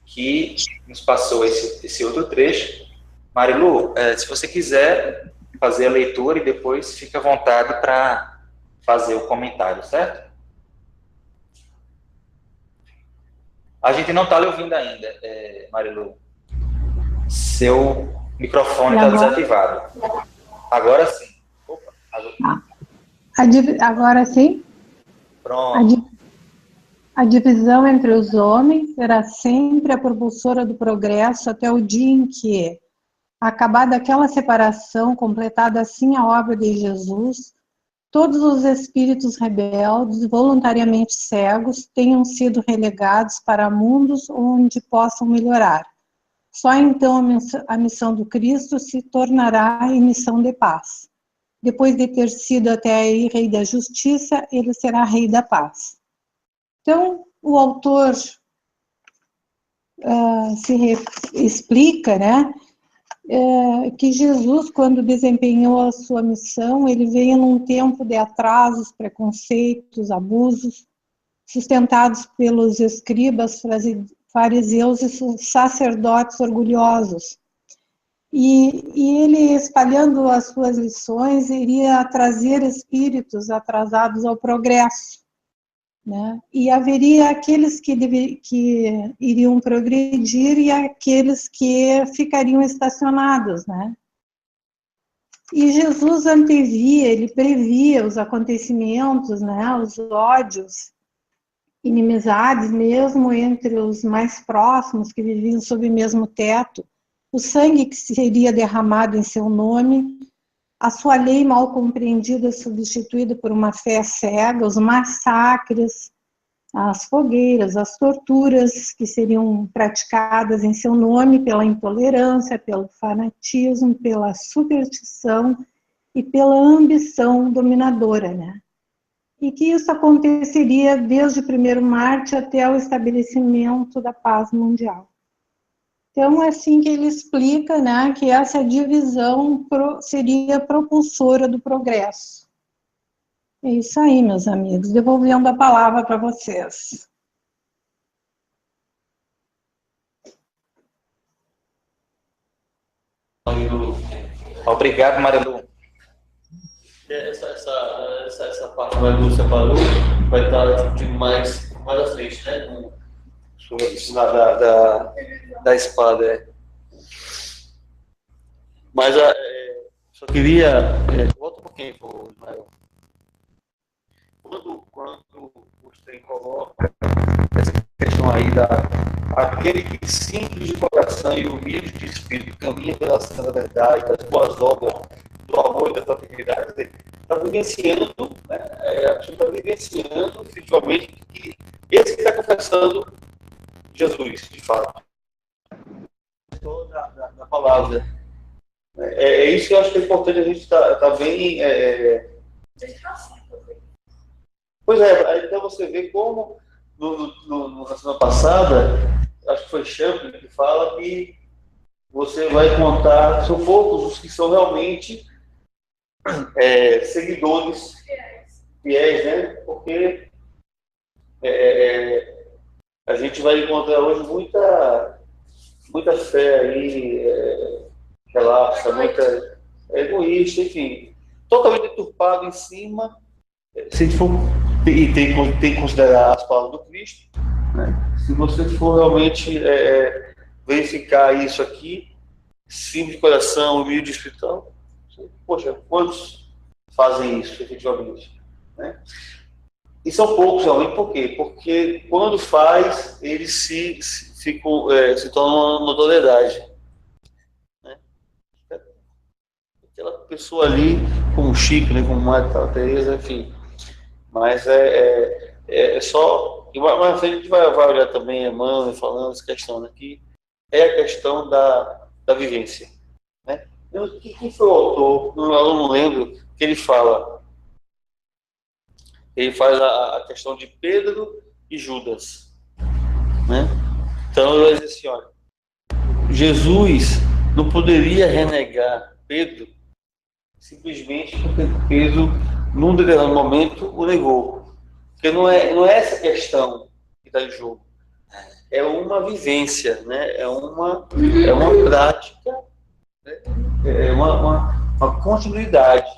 que nos passou esse outro trecho. Marilu, se você quiser fazer a leitura e depois fica à vontade para fazer o comentário, certo? A gente não está lhe ouvindo ainda, Marilu. Seu microfone está desativado. Agora sim. Opa, agora sim? Pronto. A divisão entre os homens será sempre a propulsora do progresso até o dia em que, acabada aquela separação, completada assim a obra de Jesus, todos os espíritos rebeldes, voluntariamente cegos, tenham sido relegados para mundos onde possam melhorar. Só então a missão do Cristo se tornará em missão de paz. Depois de ter sido até aí rei da justiça, ele será rei da paz. Então, o autor explica, né, que Jesus, quando desempenhou a sua missão, ele veio num tempo de atrasos, preconceitos, abusos, sustentados pelos escribas, fariseus e sacerdotes orgulhosos. E ele, espalhando as suas lições, iria trazer espíritos atrasados ao progresso, né? E haveria aqueles que iriam progredir e aqueles que ficariam estacionados, né? E Jesus antevia, ele previa os acontecimentos, né? Os ódios, inimizades mesmo entre os mais próximos que viviam sob o mesmo teto, o sangue que seria derramado em seu nome, a sua lei mal compreendida substituída por uma fé cega, os massacres, as fogueiras, as torturas que seriam praticadas em seu nome pela intolerância, pelo fanatismo, pela superstição e pela ambição dominadora, né? E que isso aconteceria desde o primeiro Marte até o estabelecimento da paz mundial. Então, é assim que ele explica, né, que essa divisão seria propulsora do progresso. É isso aí, meus amigos. Devolvendo a palavra para vocês. Obrigado, Marilu. Essa parte mais do separou vai estar discutindo mais à frente, né? Sobre a da espada. Mas só queria. Volta um pouquinho, Ismael. Quando você coloca essa questão aí aquele que simples de coração e humilde de espírito caminha pela santa verdade, das boas obras, do amor e da fraternidade, está vivenciando, né, a pessoa está vivenciando efetivamente que esse que está confessando Jesus, de fato. Da palavra. É isso que eu acho que é importante a gente estar bem. Pois é, então você vê como na semana passada, acho que foi Champlin que fala que você vai contar, são poucos os que são realmente seguidores fiéis, né? Porque a gente vai encontrar hoje muita fé aí, relapsa, muita egoísta, enfim, totalmente deturpado em cima se a gente for tem que considerar as palavras do Cristo, né? Se você for realmente verificar isso aqui, simples de coração, humilde de espiritual, poxa, quantos fazem isso efetivamente, né? E são poucos realmente, por quê? Porque quando faz, eles se tornam uma notoriedade, né? Aquela pessoa ali, como o Chico, né, como Marta Teresa, enfim. Mas é só. E mais à frente a gente vai olhar também a Emmanuel falando essa questão aqui, a questão da vivência, né? Quem foi o autor? Eu não lembro, que ele fala. Ele faz a questão de Pedro e Judas, né? Então ele diz assim, olha, Jesus não poderia renegar Pedro simplesmente porque Pedro, num determinado momento, o negou. Porque não é essa questão que está em jogo. É uma vivência, né? É uma prática, né? É uma continuidade.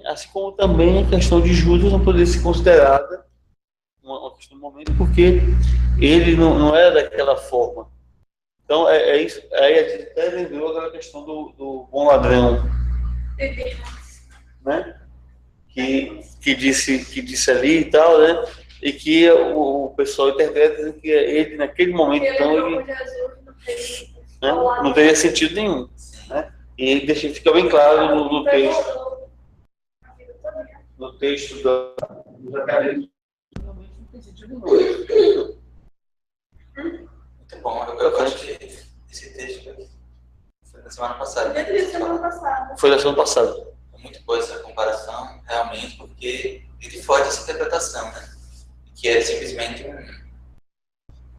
Assim como também a questão de Judas não poderia ser considerada uma questão do momento, porque ele não era daquela forma. Então, isso. Aí a gente até lembrou aquela questão do bom ladrão, né? Que disse ali e tal, né? E que o pessoal interpreta que ele, naquele momento, então, ele não teria sentido nenhum, né? E fica bem claro no texto. No texto dos acadêmicos, realmente não tem sentido nenhum. Muito bom, eu acho que esse texto foi da semana passada. Foi da semana passada. É muito boa essa comparação, realmente, porque ele foge dessa interpretação, né? Que é simplesmente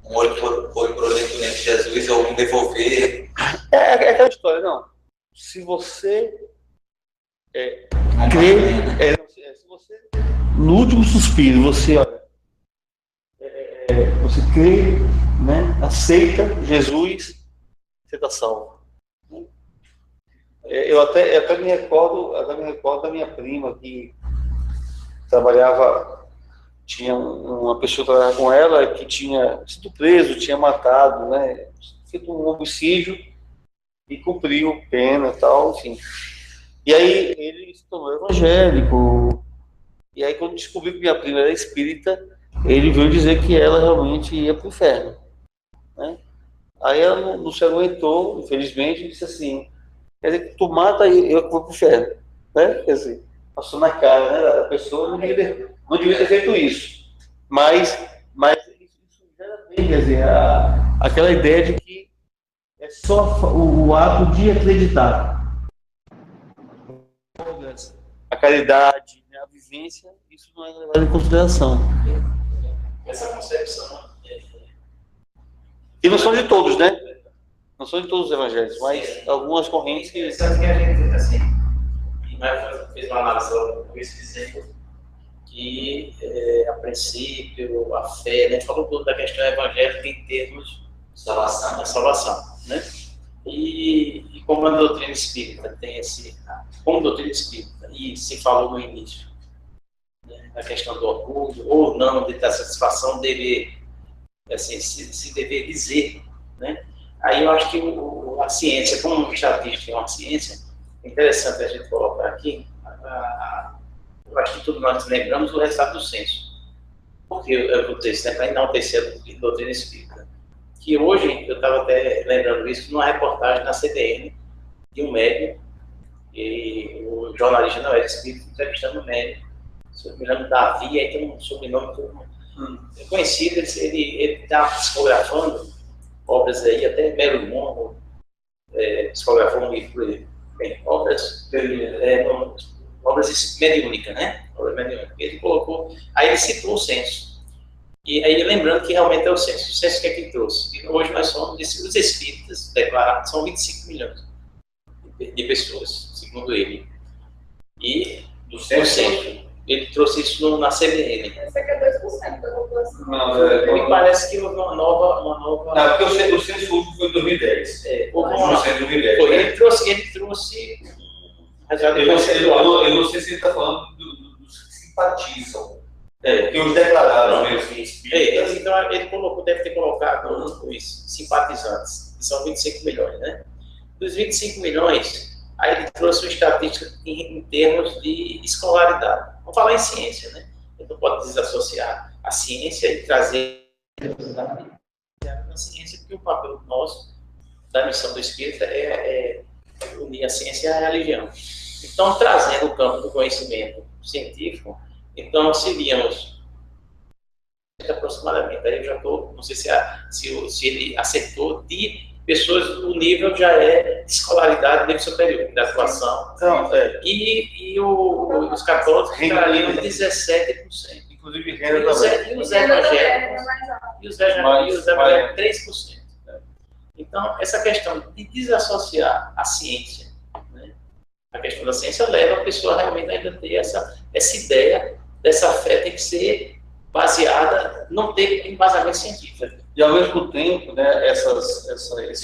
um olho por olho dentro de Jesus ou um devolver. É aquela história, não. Se você crê, se você, no último suspiro, você olha, você crê, né, aceita Jesus, você está salvo. Eu até me recordo da minha prima que trabalhava, tinha uma pessoa que trabalhava com ela que tinha sido preso, tinha matado, né, feito um homicídio e cumpriu pena e tal, enfim. E aí ele se tornou evangélico. E aí quando descobriu que minha prima era espírita, ele veio dizer que ela realmente ia para o inferno, né? Aí ela não se aguentou, infelizmente, e disse assim, quer dizer que tu mata e eu vou para o inferno, né? Quer dizer, passou na cara, né? A pessoa não devia ter feito isso. Mas isso gera bem, quer dizer, aquela ideia de que é só o ato de acreditar. A caridade, a vivência, isso não é levado em consideração. Essa concepção E não são de todos, né? Não são de todos os evangelhos, mas algumas correntes que... Sabe que a gente, assim, fez uma análise com esse exemplo, que a princípio, a fé, a gente falou tudo da questão evangélica em termos de salvação, né? E como a doutrina espírita tem como doutrina espírita, e se falou no início, né, a questão do orgulho, ou não, da satisfação dever, assim, se dever dizer, né? Aí eu acho que a ciência, como o estatística é uma ciência, é interessante a gente colocar aqui, eu acho que todos nós lembramos do resultado do censo. Porque eu vou dizer, né, para enaltecer a doutrina espírita. Que hoje, eu estava até lembrando isso, numa reportagem na CBN, de um médico, e o jornalista não era espírita, entrevistando um médico, se eu não me engano, Davi, aí tem um sobrenome conhecido, ele está psicografando obras aí, até Melo Monro, psicografou um livro, bem, obras mediúnicas, né? Obras mediúnicas. Ele colocou, aí ele citou o censo. E aí, lembrando que realmente é o censo. O censo que é que trouxe? E hoje nós somos, os espíritas declarados, são 25 milhões de pessoas, segundo ele. E do censo, ele trouxe isso na CBN. Essa aqui é 2% da população. Me parece que houve uma nova... Não, porque o censo último foi em 2010. Houve uma... 2010. Ele trouxe... Eu não sei se ele está falando dos simpatizam, que os declararam mesmo espíritas. Então ele deve ter colocado os simpatizantes, que são 25 milhões, né? Dos 25 milhões, aí ele trouxe uma estatística em termos de escolaridade. Vamos falar em ciência, né? Ele não pode desassociar a ciência e trazer a ciência, porque o papel nosso, da missão do espírita, é unir a ciência e a religião. Então, trazendo o campo do conhecimento científico, então seríamos aproximadamente, aí eu já estou, não sei se ele acertou, de pessoas, o nível já é de escolaridade, nível superior, de atuação. Então, E os católicos entrariam 17%. Inclusive renda também. E os evangélicos, e os evangélicos 3%. Então, essa questão de desassociar a ciência, né? A questão da ciência leva a pessoa realmente ainda a ter essa ideia dessa fé tem que ser baseada, não ter embasamento científico. E, ao mesmo tempo, né, esses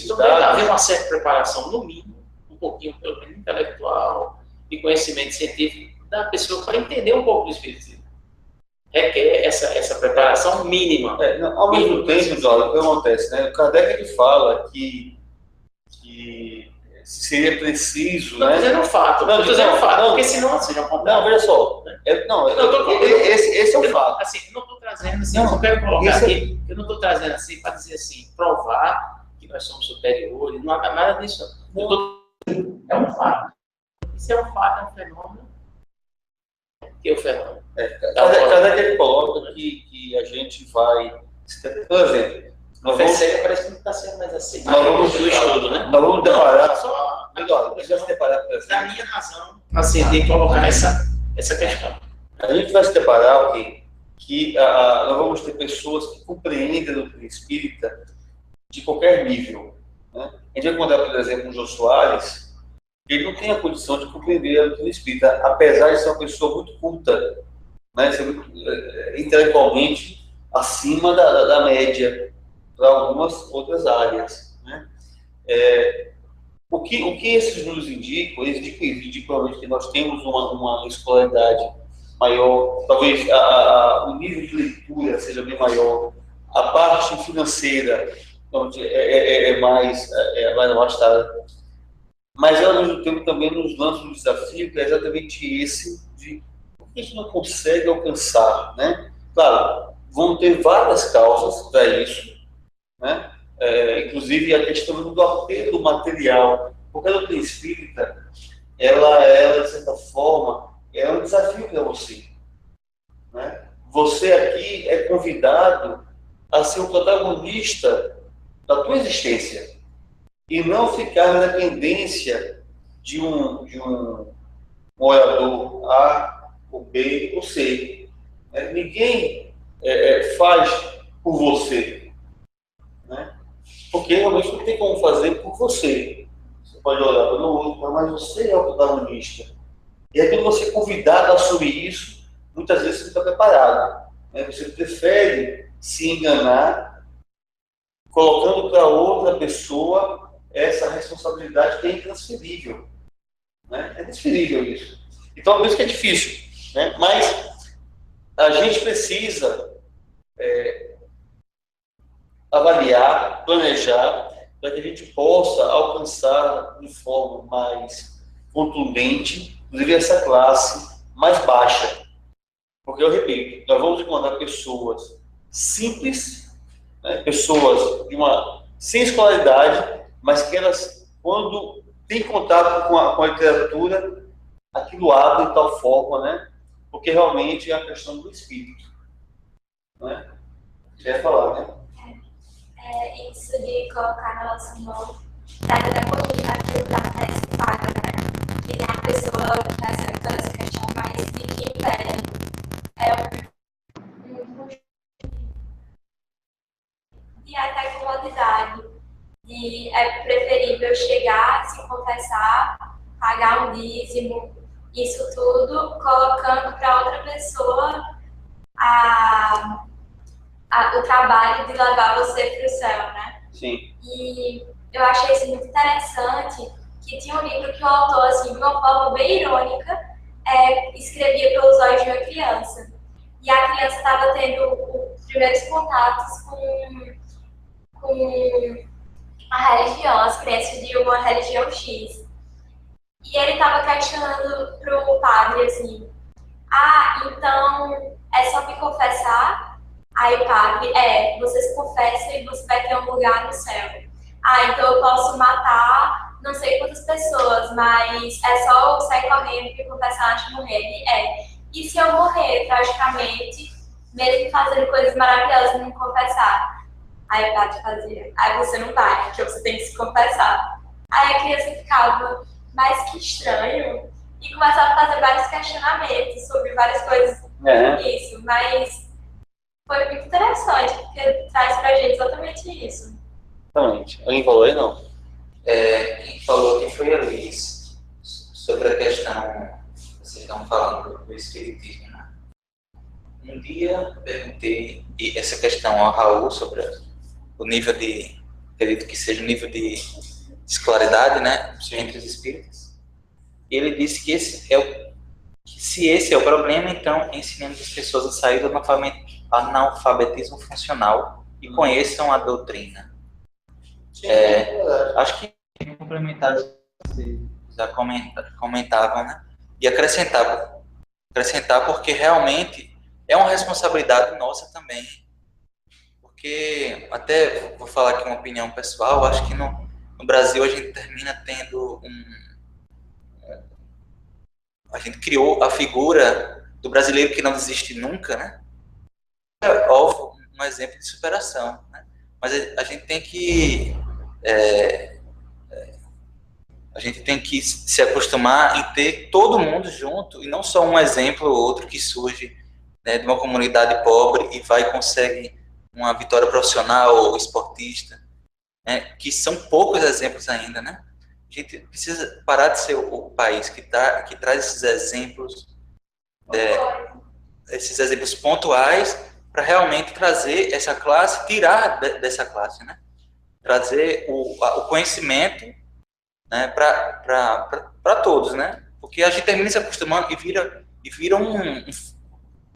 então, dados... deve haver uma certa preparação, no mínimo, um pouquinho, pelo menos, intelectual e conhecimento científico da pessoa para entender um pouco do espiritismo. Requer essa preparação mínima. Ao mesmo tempo, Jorge, o que acontece, né? O Kardec ele fala que seria preciso, não, né? Estou dizendo um fato, porque senão seria um ponto. Não, veja só. Esse é o fato. Assim, eu não estou trazendo assim, eu quero colocar aqui, eu não estou trazendo assim para dizer assim, provar que nós somos superiores, não há nada disso. É um fato. Isso é um fato, é um fenômeno. Que é o fenômeno. Kardec ele coloca que a gente vai... Por exemplo, parece que não está sendo mais assim. Nós vamos do estudo, né? Nós vamos deparar... Da minha razão, assim, de colocar essa questão. A gente vai se deparar que nós vamos ter pessoas que compreendem a doutrina espírita de qualquer nível, né? A gente vai encontrar, por exemplo, o Jô Soares, que ele não tem a condição de compreender a doutrina espírita, apesar de ser uma pessoa muito culta, né? Ser muito, intelectualmente acima da média para algumas outras áreas, né? O que esses nos indicam? Eles indicam que nós temos uma escolaridade maior, talvez o nível de leitura seja bem maior, a parte financeira é mais abastada, mas ao mesmo tempo também nos lança um desafio que é exatamente esse de o que a gente não consegue alcançar, né? Claro, vão ter várias causas para isso, né? Inclusive a questão do apelo material, porque a doutrina espírita, ela de certa forma, é um desafio para você, né? Você aqui é convidado a ser o protagonista da tua existência e não ficar na dependência de um orador A, ou B, ou C. Ninguém faz por você, né? Porque realmente não tem como fazer por você. Você pode orar pelo outro, mas você é o protagonista. E aí, quando você é convidado a assumir isso, muitas vezes você não está preparado, né? Você prefere se enganar, colocando para outra pessoa essa responsabilidade que é intransferível, né? É transferível isso. Então, por isso que é difícil, né? Mas a gente precisa avaliar, planejar, para que a gente possa alcançar de forma mais contundente, inclusive essa classe mais baixa. Porque, eu repito, nós vamos encontrar pessoas simples, né, pessoas sem escolaridade, mas que elas, quando têm contato com a literatura, aquilo abre de tal forma, né? Porque realmente é a questão do espírito, né? Você ia falar, né? Isso de colocar na nossa mão, da oportunidade da tese paga, né? Que tem a pessoa nessa questão mais de que impede. E até comodidade. É preferível chegar, se confessar, pagar um dízimo, isso tudo, colocando para outra pessoa o trabalho de levar você para o céu, né? Sim. E eu achei isso muito interessante, que tinha um livro que o autor, assim, de uma forma bem irônica, escrevia pelos olhos de uma criança. E a criança estava tendo os primeiros contatos com a religião, as crenças de uma religião X. E ele estava questionando pro padre, assim, então é só me confessar? Aí o padre, você se confessa e você vai ter um lugar no céu. Então eu posso matar não sei quantas pessoas, mas é só eu sair correndo e confessar antes de morrer. E se eu morrer tragicamente, mesmo fazendo coisas maravilhosas, não me confessar? Aí o padre fazia, aí você não vai, porque você tem que se confessar. Aí a criança ficava, mas que estranho, e começava a fazer vários questionamentos sobre várias coisas nisso, mas foi muito interessante, porque traz pra gente exatamente isso. Exatamente. Alguém falou aí, não? Quem falou aqui foi a Liz, sobre a questão, vocês estão falando do espiritismo, né? Um dia eu perguntei essa questão ao Raul sobre o nível de, acredito que seja o nível de escolaridade, né, entre os espíritas. E ele disse que se esse é o problema, então ensinemos as pessoas a sair do analfabetismo funcional e conheçam a doutrina. Acho que complementar você já comentava, né? E acrescentar porque realmente é uma responsabilidade nossa também. Porque, até vou falar aqui uma opinião pessoal, acho que no Brasil a gente termina tendo a gente criou a figura do brasileiro que não desiste nunca, né? É óbvio, um exemplo de superação, né? Mas a gente tem que se acostumar em ter todo mundo junto e não só um exemplo ou outro que surge, né, de uma comunidade pobre e vai e consegue uma vitória profissional ou esportista, né, que são poucos exemplos ainda, né? A gente precisa parar de ser o país que traz esses exemplos pontuais para realmente trazer essa classe, tirar dessa classe, né? Trazer o conhecimento, né, para todos, né? Porque a gente termina se acostumando e vira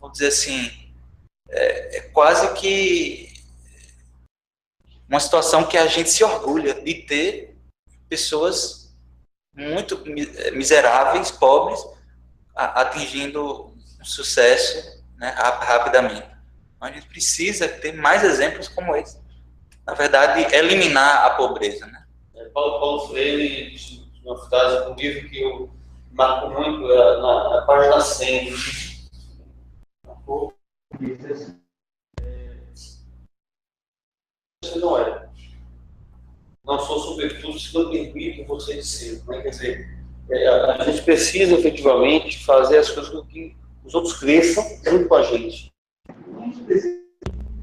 vamos dizer assim, quase que uma situação que a gente se orgulha de ter pessoas muito miseráveis, pobres, atingindo um sucesso, né, rapidamente. A gente precisa ter mais exemplos como esse. Na verdade, eliminar a pobreza, né? Paulo Freire disse uma frase um livro que eu marco muito, na página 100. Você não é. Não sou sobretudo se não permito você de ser. Né? Quer dizer, a gente precisa efetivamente fazer as coisas com que os outros cresçam junto com a gente.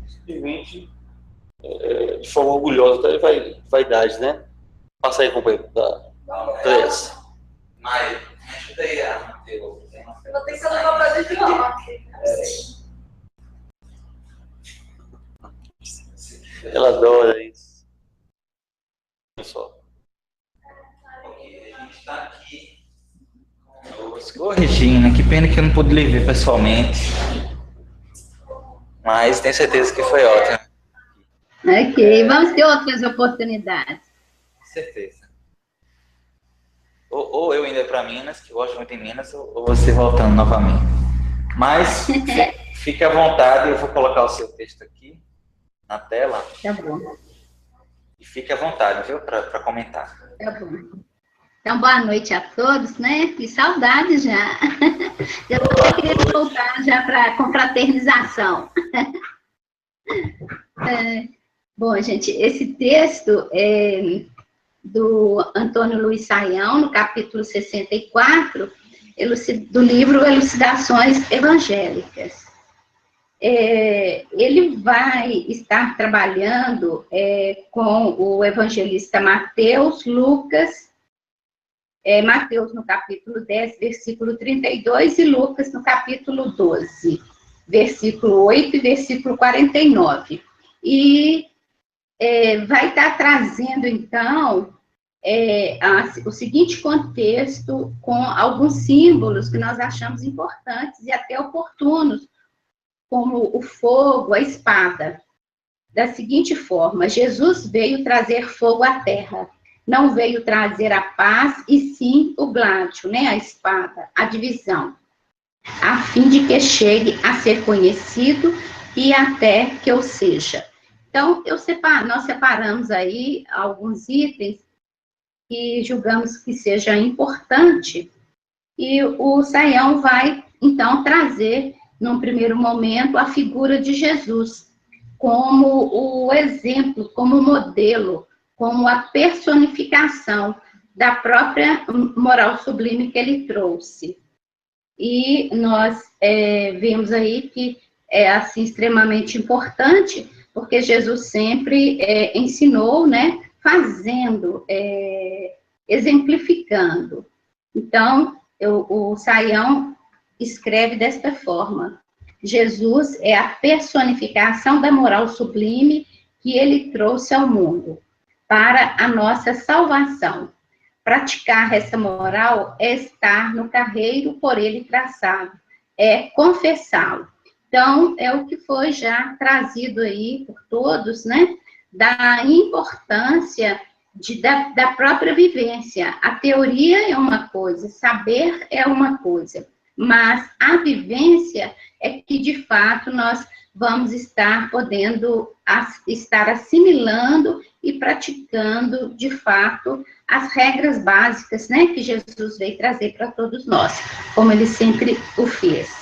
Simplesmente de forma orgulhosa, vaidade, né? Passa aí, companheiro. Três. Maio, me ajuda aí a manter o tema. Eu vou ter que levar para de novo. Ela adora isso. Só. Porque a gente está aqui conosco. Ô, Regina, que pena que eu não pude lhe ver pessoalmente. Mas tenho certeza que foi ótimo. Ok, vamos ter outras oportunidades. Com certeza. Ou eu indo para Minas, que eu gosto muito de Minas, ou você voltando novamente. Mas fique à vontade, eu vou colocar o seu texto aqui na tela. Tá bom. E fique à vontade, viu, para comentar. Tá bom. Então, boa noite a todos, né? Que saudade já. Eu até queria voltar já para a confraternização. Bom, gente, esse texto é do Antônio Luiz Saião, no capítulo 64, do livro Elucidações Evangélicas. Ele vai estar trabalhando com o evangelista Mateus, Lucas, Mateus no capítulo 10, versículo 32, e Lucas no capítulo 12, versículo 8 e versículo 49. E vai estar trazendo, então, o seguinte contexto com alguns símbolos que nós achamos importantes e até oportunos, como o fogo, a espada. Da seguinte forma: Jesus veio trazer fogo à terra, não veio trazer a paz, e sim o gládio, né, a espada, a divisão, a fim de que chegue a ser conhecido e até que eu seja. Então, nós separamos aí alguns itens que julgamos que seja importante, e o Saião vai, então, trazer, num primeiro momento, a figura de Jesus, como o exemplo, como o modelo, como a personificação da própria moral sublime que ele trouxe. E nós vemos aí que é, assim, extremamente importante, porque Jesus sempre ensinou, né, fazendo, exemplificando. Então, o Saião escreve desta forma: Jesus é a personificação da moral sublime que ele trouxe ao mundo para a nossa salvação. Praticar essa moral é estar no carreiro por ele traçado, é confessá-lo. Então, é o que foi já trazido aí por todos, né, da importância da própria vivência. A teoria é uma coisa, saber é uma coisa, mas a vivência é que, de fato, nós vamos estar podendo estar assimilando e praticando, de fato, as regras básicas, né, que Jesus veio trazer para todos nós, como ele sempre o fez.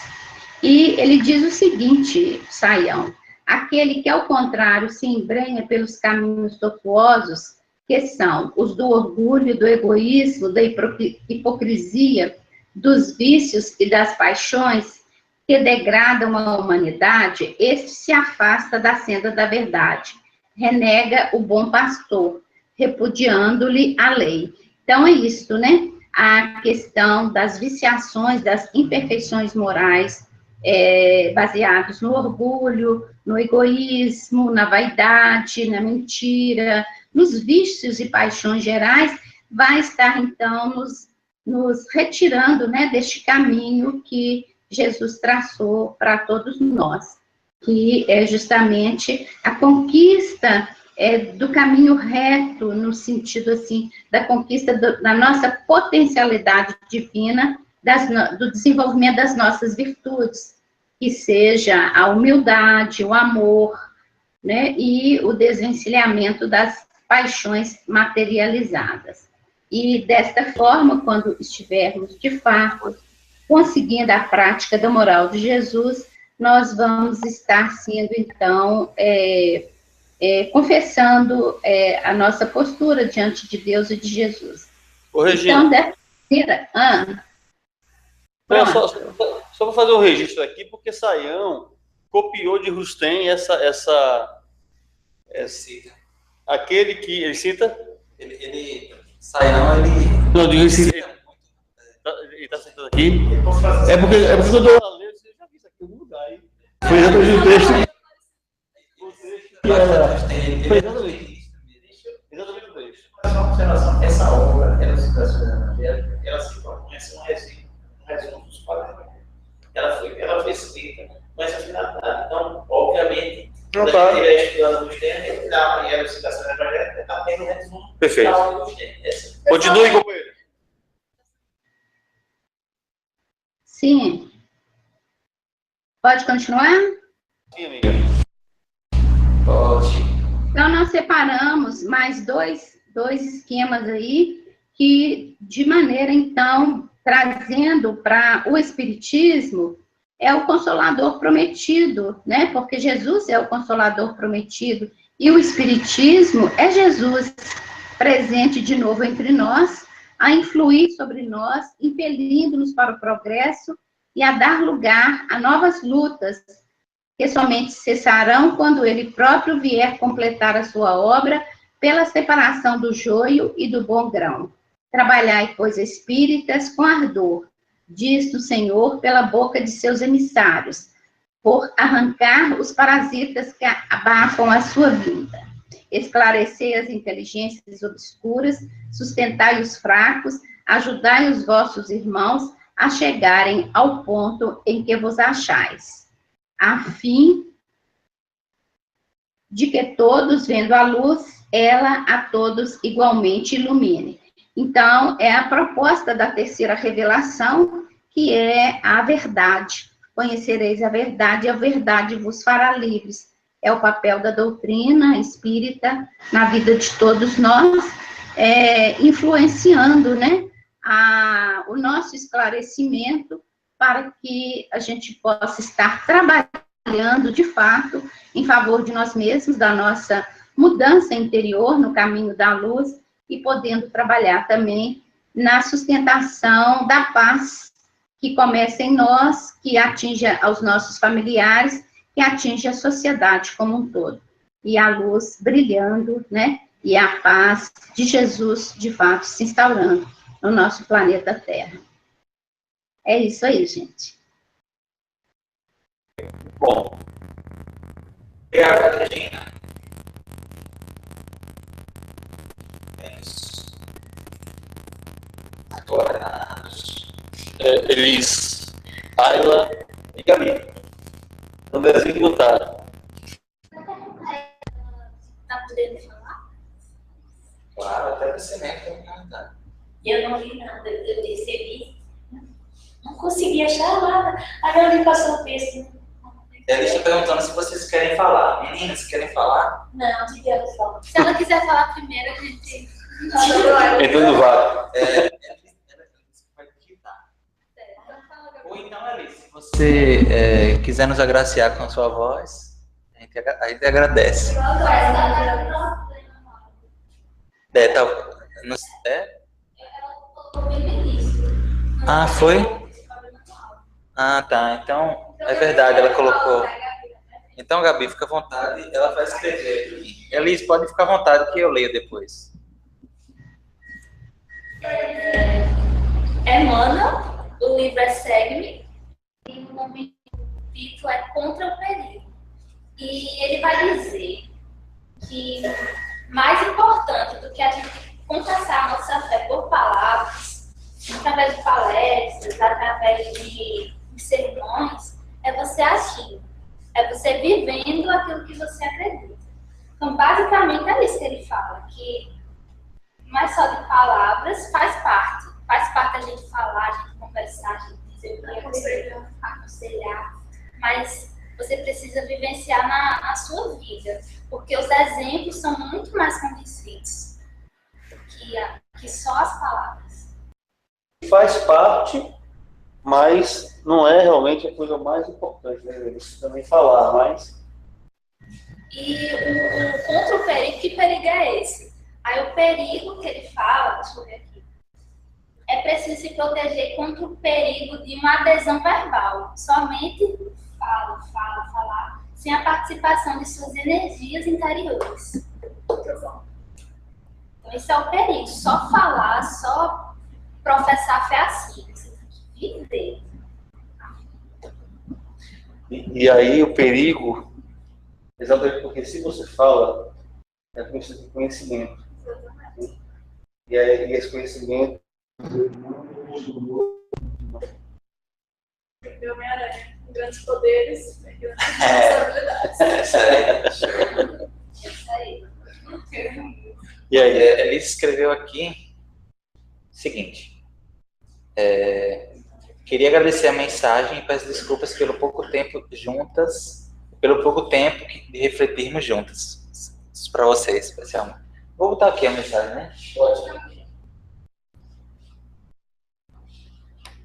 E ele diz o seguinte, Saião: aquele que, ao contrário, se embrenha pelos caminhos tortuosos, que são os do orgulho, do egoísmo, da hipocrisia, dos vícios e das paixões, que degradam a humanidade, este se afasta da senda da verdade, renega o bom pastor, repudiando-lhe a lei. Então, é isso, né? A questão das viciações, das imperfeições morais, baseados no orgulho, no egoísmo, na vaidade, na mentira, nos vícios e paixões gerais, vai estar, então, nos retirando, né, deste caminho que Jesus traçou para todos nós, que é justamente a conquista do caminho reto, no sentido, assim, da conquista da nossa potencialidade divina, do desenvolvimento das nossas virtudes, que seja a humildade, o amor, né, e o desvencilhamento das paixões materializadas. E, desta forma, quando estivermos, de fato, conseguindo a prática da moral de Jesus, nós vamos estar sendo, então, confessando a nossa postura diante de Deus e de Jesus. Ô, Regina. Então, dessa maneira... Só vou fazer um registro aqui, porque Saião copiou de Rustem aquele que ele cita. Saião, Não, ele cita. Ele está citando aqui. É porque eu dou a ler, você já viu isso aqui em algum lugar aí. Foi exatamente o texto. Foi exatamente o texto. Mas uma observação: essa obra, ela se conhece um resumo dos quadros. Ela foi escrita com essa finalidade. Então, obviamente, quando a gente estiver estudando os temas, a gente dá uma elucidação da projeto, está tendo um resumo da obra dos temas. Continue, companheiro. Sim. Pode continuar? Sim, amiga. Pode. Então, nós separamos mais dois esquemas aí, que, de maneira, então, trazendo para o Espiritismo, é o Consolador prometido, né? Porque Jesus é o Consolador prometido, e o Espiritismo é Jesus presente de novo entre nós, a influir sobre nós, impelindo-nos para o progresso e a dar lugar a novas lutas, que somente cessarão quando ele próprio vier completar a sua obra pela separação do joio e do bom grão. Trabalhai, pois, espíritas, com ardor, diz o Senhor pela boca de seus emissários, por arrancar os parasitas que abafam a sua vida. Esclarecei as inteligências obscuras, sustentai os fracos, ajudai os vossos irmãos a chegarem ao ponto em que vos achais, a fim de que todos, vendo a luz, ela a todos igualmente ilumine. Então, é a proposta da terceira revelação, que é a verdade. Conhecereis a verdade vos fará livres. É o papel da doutrina espírita na vida de todos nós, influenciando, né, o nosso esclarecimento para que a gente possa estar trabalhando, de fato, em favor de nós mesmos, da nossa mudança interior no caminho da luz e podendo trabalhar também na sustentação da paz que começa em nós, que atinja aos nossos familiares, que atinge a sociedade como um todo. E a luz brilhando, né? E a paz de Jesus, de fato, se instaurando no nosso planeta Terra. É isso aí, gente. Bom. Obrigado, Regina. Agora, Elis, Ayla e Gabi. No desenho que botaram. Tá podendo falar? claro, até você mesmo tem que cantar. Eu não vi nada, eu recebi. Não consegui achar nada. Agora me passou o texto. Ela está perguntando se vocês querem falar. Meninas, querem falar? Não, de que ela fala. Se ela quiser falar primeiro, a gente. Entrando no vácuo. Ou então, Alice, se você quiser nos agraciar com a sua voz, a gente agradece. Ah, foi? Ah, tá. Então, é verdade, ela colocou. Então, Gabi, fica à vontade, ela vai escrever aqui. Elise, pode ficar à vontade que eu leio depois. Emmanuel, o livro é Segue-me, e o nome do título é Contra o Perigo. E ele vai dizer que mais importante do que a gente confessar a nossa fé por palavras, através de palestras, através de sermões, é você agindo, é você vivendo aquilo que você acredita. Então, basicamente, é isso que ele fala, que não é só de palavras, faz parte a gente falar, a gente conversar, a gente dizer o que aconselhar, mas você precisa vivenciar na sua vida, porque os exemplos são muito mais convincentes que só as palavras. Faz parte, mas não é realmente a coisa mais importante, né? Você também falar, mas... E o contra o perigo, que perigo é esse? Aí o perigo que ele fala, deixa eu ver aqui, é preciso se proteger contra o perigo de uma adesão verbal. Somente falar, sem a participação de suas energias interiores. Então, esse é o perigo. Só falar, só professar fé assim. Você tem que viver. E aí o perigo, exatamente porque se você fala, é porque você tem conhecimento. E aí esse conhecimento... Meu Homem-Aranha, grandes poderes, grandes responsabilidades. Isso aí. E aí? Ele escreveu aqui o seguinte. Queria agradecer a mensagem e peço desculpas pelo pouco tempo de refletirmos juntas. Isso para vocês, especialmente. Vou botar aqui a mensagem, né? Pode.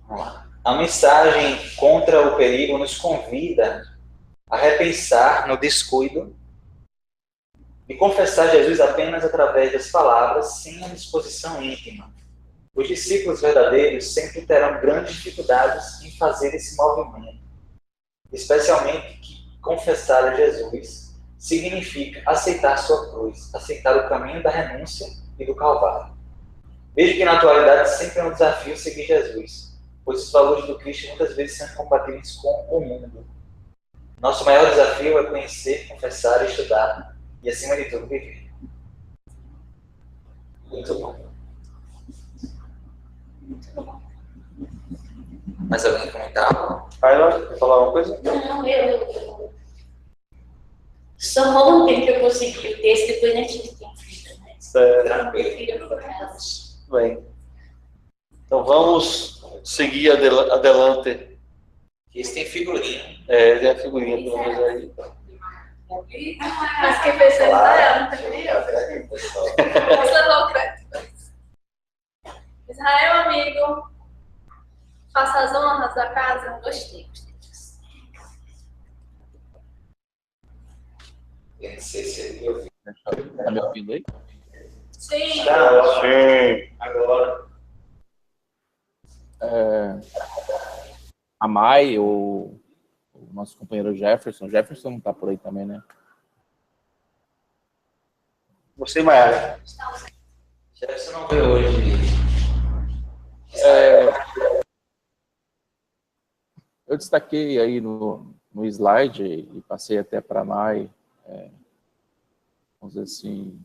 Vamos lá. A mensagem contra o perigo nos convida a repensar no descuido e confessar Jesus apenas através das palavras, sem a disposição íntima. Os discípulos verdadeiros sempre terão grandes dificuldades em fazer esse movimento, especialmente que confessar a Jesus significa aceitar sua cruz, aceitar o caminho da renúncia e do Calvário. Vejo que na atualidade sempre é um desafio seguir Jesus, pois os valores do Cristo muitas vezes são incompatíveis com o mundo. Nosso maior desafio é conhecer, confessar e estudar E acima de tudo, viver. Muito bom. Muito bom. Mais alguém comentar? Ayla, quer falar uma coisa? Não, eu. Só rolou um tempo que eu consegui o texto, depois nem tive tempo. Certo. Meu filho foi elas. Bem. Então vamos seguir adelante. Esse tem figurinha. Tem a figurinha pelo menos aí. Mas quem fez foi Israel, não foi eu. Você levou o crédito. Israel, amigo, faça as honras da casa. Gostei disso. Eu não sei se ele ouviu. Tá me ouvindo aí? Sim. Sim. Agora. A Mai, o nosso companheiro Jefferson não tá por aí também, né? Você, Mayara. Jefferson não veio hoje. Eu destaquei aí no slide e passei até para a Mai, vamos dizer assim,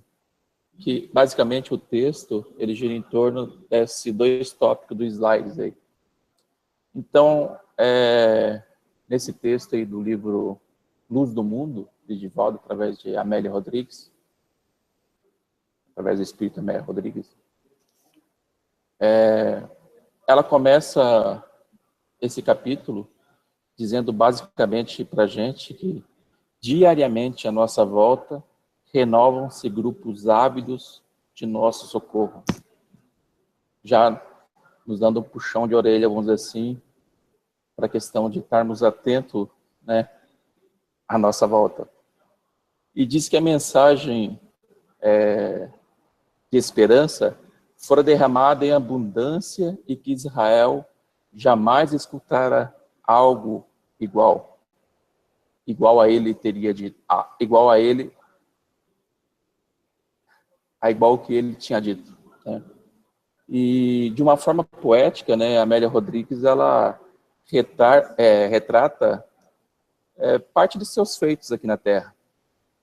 que basicamente o texto ele gira em torno desses dois tópicos dos slides aí. Então, nesse texto aí do livro Luz do Mundo, de Divaldo, através de Amélia Rodrigues, através do Espírito Amélia Rodrigues, ela começa esse capítulo dizendo basicamente para a gente que diariamente à nossa volta renovam-se grupos ávidos de nosso socorro, já nos dando um puxão de orelha, vamos dizer assim, para a questão de estarmos atentos, né, à nossa volta. E diz que a mensagem de esperança fora derramada em abundância e que Israel jamais escutara algo igual a ele teria dito, igual o que ele tinha dito, né? E de uma forma poética, né, a Amélia Rodrigues ela retrata parte de seus feitos aqui na Terra,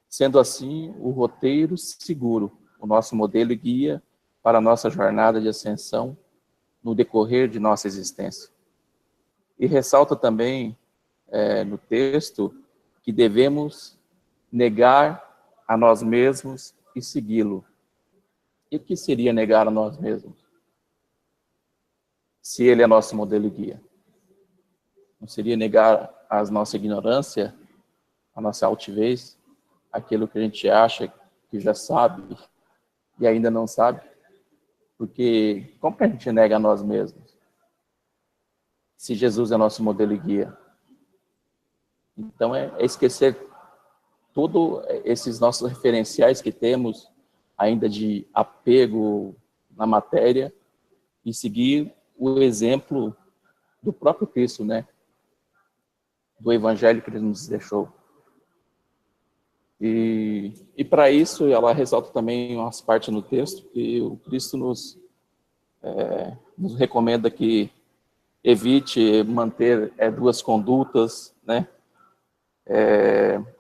sendo assim o roteiro seguro, o nosso modelo e guia para a nossa jornada de ascensão no decorrer de nossa existência. E ressalta também no texto que devemos negar a nós mesmos e segui-lo. E o que seria negar a nós mesmos? Se ele é nosso modelo e guia. Não seria negar a nossa ignorância, a nossa altivez, aquilo que a gente acha que já sabe e ainda não sabe? Porque como que a gente nega a nós mesmos? Se Jesus é nosso modelo e guia. Então é esquecer todos esses nossos referenciais que temos ainda de apego na matéria e seguir o exemplo do próprio Cristo, né? Do Evangelho que ele nos deixou. E para isso, ela ressalta também umas partes no texto que o Cristo nos recomenda que evite manter duas condutas, né?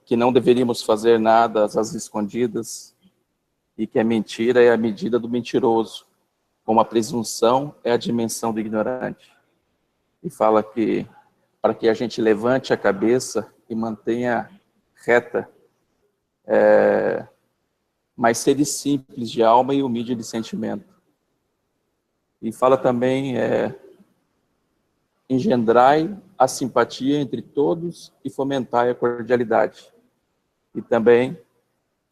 Que não deveríamos fazer nada às escondidas e que a mentira é a medida do mentiroso, como a presunção é a dimensão do ignorante. E fala que para que a gente levante a cabeça e mantenha reta, mas sede simples de alma e humilde de sentimento. E fala também, engendrai a simpatia entre todos e fomentai a cordialidade. E também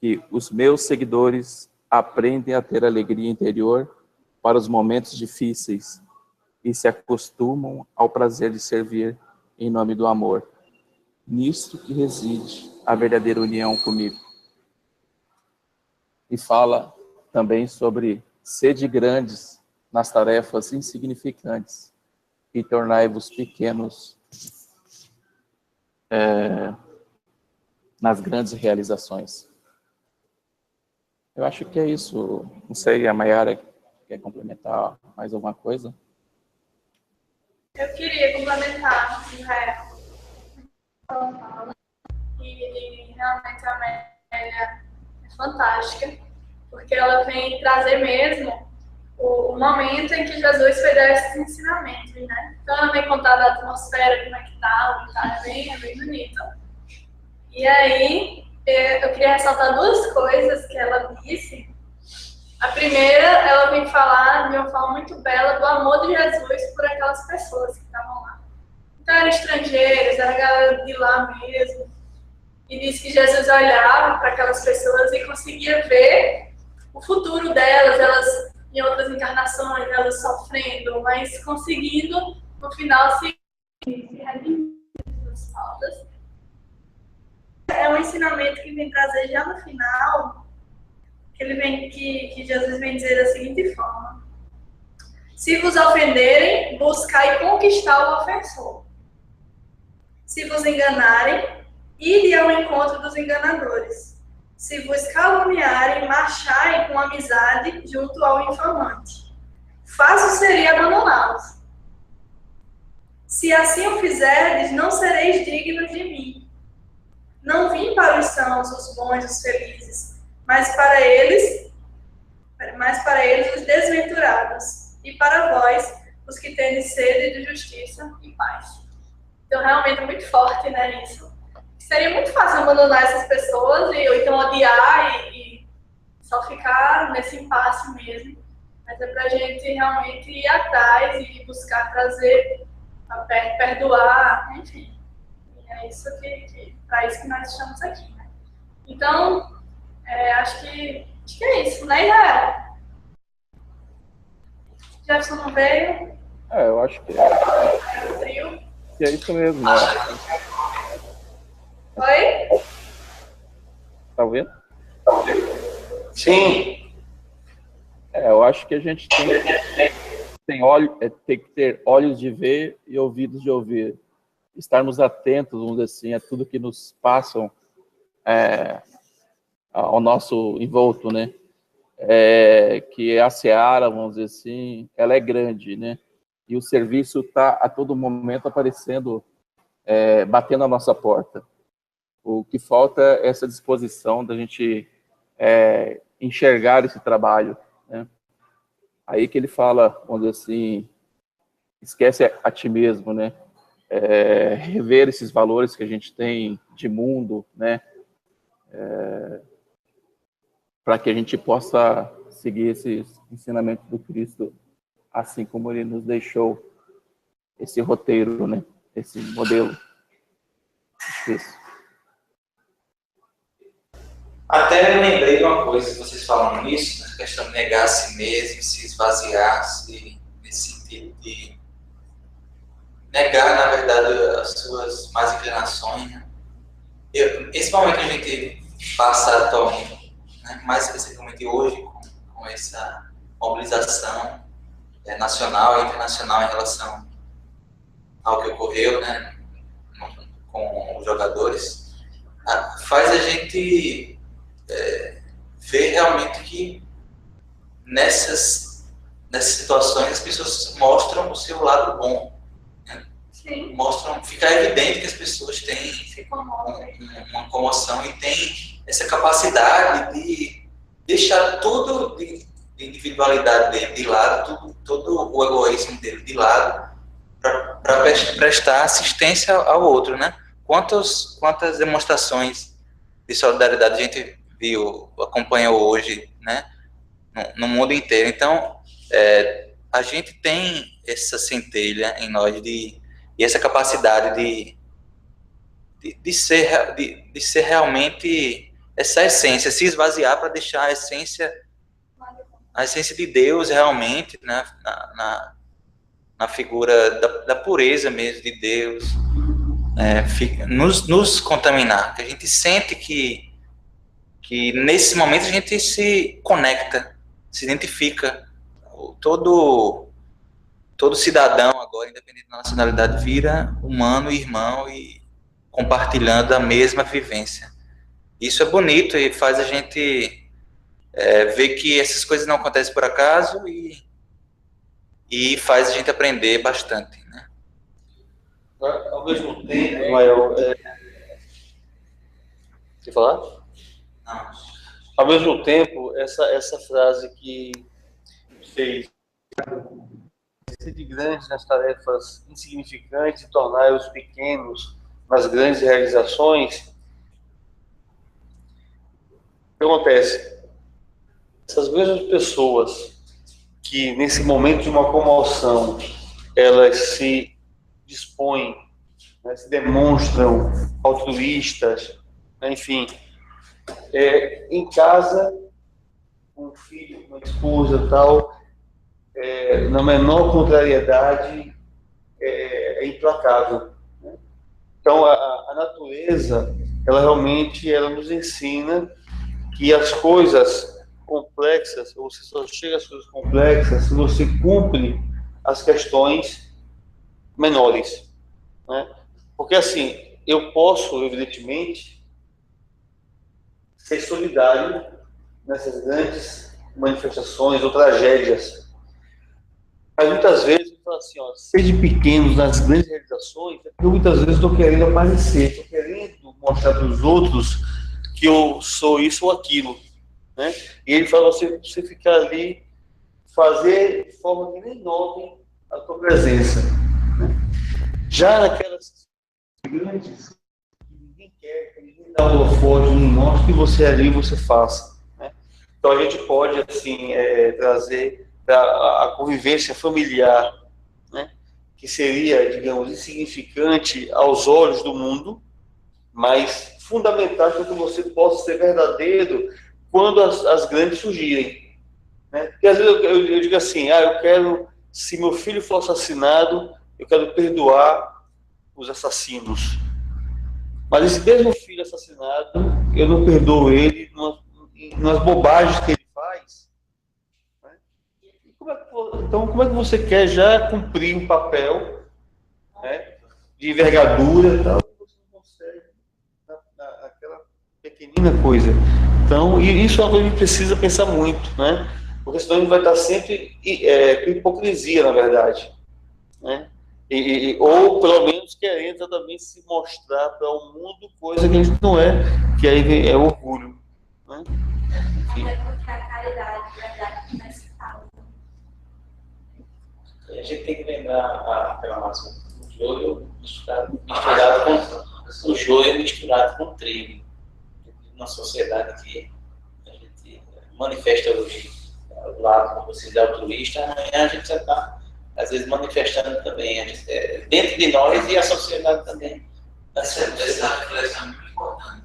que os meus seguidores aprendem a ter alegria interior para os momentos difíceis e se acostumam ao prazer de servir em nome do amor. Nisto que reside a verdadeira união comigo. E fala também sobre sede grandes nas tarefas insignificantes e tornai-vos pequenos nas grandes realizações. Eu acho que é isso. Não sei, a Mayara quer complementar mais alguma coisa? Eu queria complementar, Israel. E realmente a Amélia fantástica, porque ela vem trazer mesmo o momento em que Jesus foi dar esses ensinamentos, né? Então ela vem contar da atmosfera, como é que tá, é bem bonito. E aí, eu queria ressaltar duas coisas que ela disse. A primeira, ela vem falar de uma forma muito bela do amor de Jesus por aquelas pessoas que estavam lá. Então eram estrangeiros, era a galera de lá mesmo. E disse que Jesus olhava para aquelas pessoas e conseguia ver o futuro delas, elas em outras encarnações, elas sofrendo, mas conseguindo, no final, se redimir das faltas. É um ensinamento que vem trazer já no final, que Jesus vem dizer da seguinte forma: se vos ofenderem, buscai conquistar o ofensor. Se vos enganarem, ide ao encontro dos enganadores. Se vos caluniarem, marchai com amizade junto ao infamante. Fácil seria abandoná-los. Se assim o fizerdes, não sereis dignos de mim. Não vim para os sãos, os bons, os felizes, mas para eles os desventurados, e para vós, os que tendes sede de justiça e paz. Então, realmente é muito forte, né, isso. Seria muito fácil abandonar essas pessoas, ou então odiar e só ficar nesse impasse mesmo. Mas é pra gente realmente ir atrás e buscar trazer a perdoar, enfim. E é isso para isso que nós estamos aqui, né? Então, acho que é isso, né, Israel? Jefferson não veio? Eu acho que O trio. é isso mesmo, né? Oi? Tá ouvindo? Sim. Eu acho que a gente tem que ter olhos de ver e ouvidos de ouvir. Estarmos atentos, vamos dizer assim, a tudo que nos passam ao nosso envolto, né? Que a seara, vamos dizer assim, ela é grande, né? E o serviço está a todo momento aparecendo, batendo a nossa porta. O que falta é essa disposição da gente enxergar esse trabalho, né? Aí que ele fala, vamos dizer assim, esquece a ti mesmo, né? Rever esses valores que a gente tem de mundo, né? Para que a gente possa seguir esse ensinamento do Cristo, assim como ele nos deixou esse roteiro, né? Esse modelo. Isso. Até lembrei de uma coisa, vocês falando nisso, na questão de negar a si mesmo, se esvaziar, nesse sentido de negar, na verdade, as suas más inclinações. Né? Esse momento que a gente passa atualmente, né, mais especificamente hoje, com essa mobilização nacional e internacional em relação ao que ocorreu, né, com os jogadores, faz a gente ver realmente que nessas situações as pessoas mostram o seu lado bom, né? Sim. Fica evidente que as pessoas têm uma comoção e têm essa capacidade de deixar tudo de individualidade dele de lado, todo o egoísmo dele de lado, para prestar assistência ao outro, né? Quantas demonstrações de solidariedade a gente acompanhou hoje, né, no mundo inteiro. Então, a gente tem essa centelha em nós e essa capacidade de ser realmente essa essência, se esvaziar para deixar a essência de Deus realmente, né, na figura da pureza mesmo de Deus, nos contaminar, que a gente sente que nesse momento a gente se conecta, se identifica. Todo cidadão agora, independente da nacionalidade, vira humano e irmão e compartilhando a mesma vivência. Isso é bonito e faz a gente ver que essas coisas não acontecem por acaso e faz a gente aprender bastante, né? Ao mesmo tempo, Mael, quer falar? Não. Ao mesmo tempo, essa frase que fez ser de grandes nas tarefas insignificantes e tornar os pequenos nas grandes realizações, o que acontece? Essas mesmas pessoas que, nesse momento de uma comoção, elas se dispõem, né, se demonstram altruístas, né, enfim, em casa, com um filho, com uma esposa tal, na menor contrariedade, é implacável. Né? Então, a natureza, ela realmente nos ensina que as coisas complexas, você só chega às coisas complexas se você cumpre as questões menores. Né? Porque, assim, eu posso, evidentemente, ser solidário nessas grandes manifestações ou tragédias. Mas muitas vezes eu falo assim, ser de pequenos nas grandes realizações, eu muitas vezes estou querendo aparecer, estou querendo mostrar para os outros que eu sou isso ou aquilo. Né? E ele fala você ficar ali, fazer de forma que nem notem a tua presença. Né? Já naquelas grandes que ninguém quer, que ninguém dá o holofote, não mostra que você ali você faça. Né? Então a gente pode assim trazer a convivência familiar, né? Que seria, digamos, insignificante aos olhos do mundo, mas fundamental para que você possa ser verdadeiro quando as grandes surgirem. Né? Porque às vezes eu digo assim, eu quero, se meu filho for assassinado, eu quero perdoar os assassinos. Mas esse mesmo filho assassinado, eu não perdoo ele nas bobagens que ele faz. Né? Então, como é que você quer já cumprir um papel, né, de envergadura e tal, e você não consegue naquela pequenina coisa? Então, isso é uma coisa que a gente precisa pensar muito, né? Porque senão a gente vai estar sempre com hipocrisia, na verdade. Né? Ou, pelo menos, querendo exatamente se mostrar para o mundo coisa que a gente não é, que aí é orgulho. Né? É porque a caridade, a verdade, não é citada. A gente tem que lembrar aquela máxima, o joio misturado com trigo. Uma sociedade que a gente manifesta hoje do lado, como vocês, altruísta, amanhã a gente já está, às vezes, manifestando também, dentro de nós e a sociedade também. Essa reflexão é muito importante.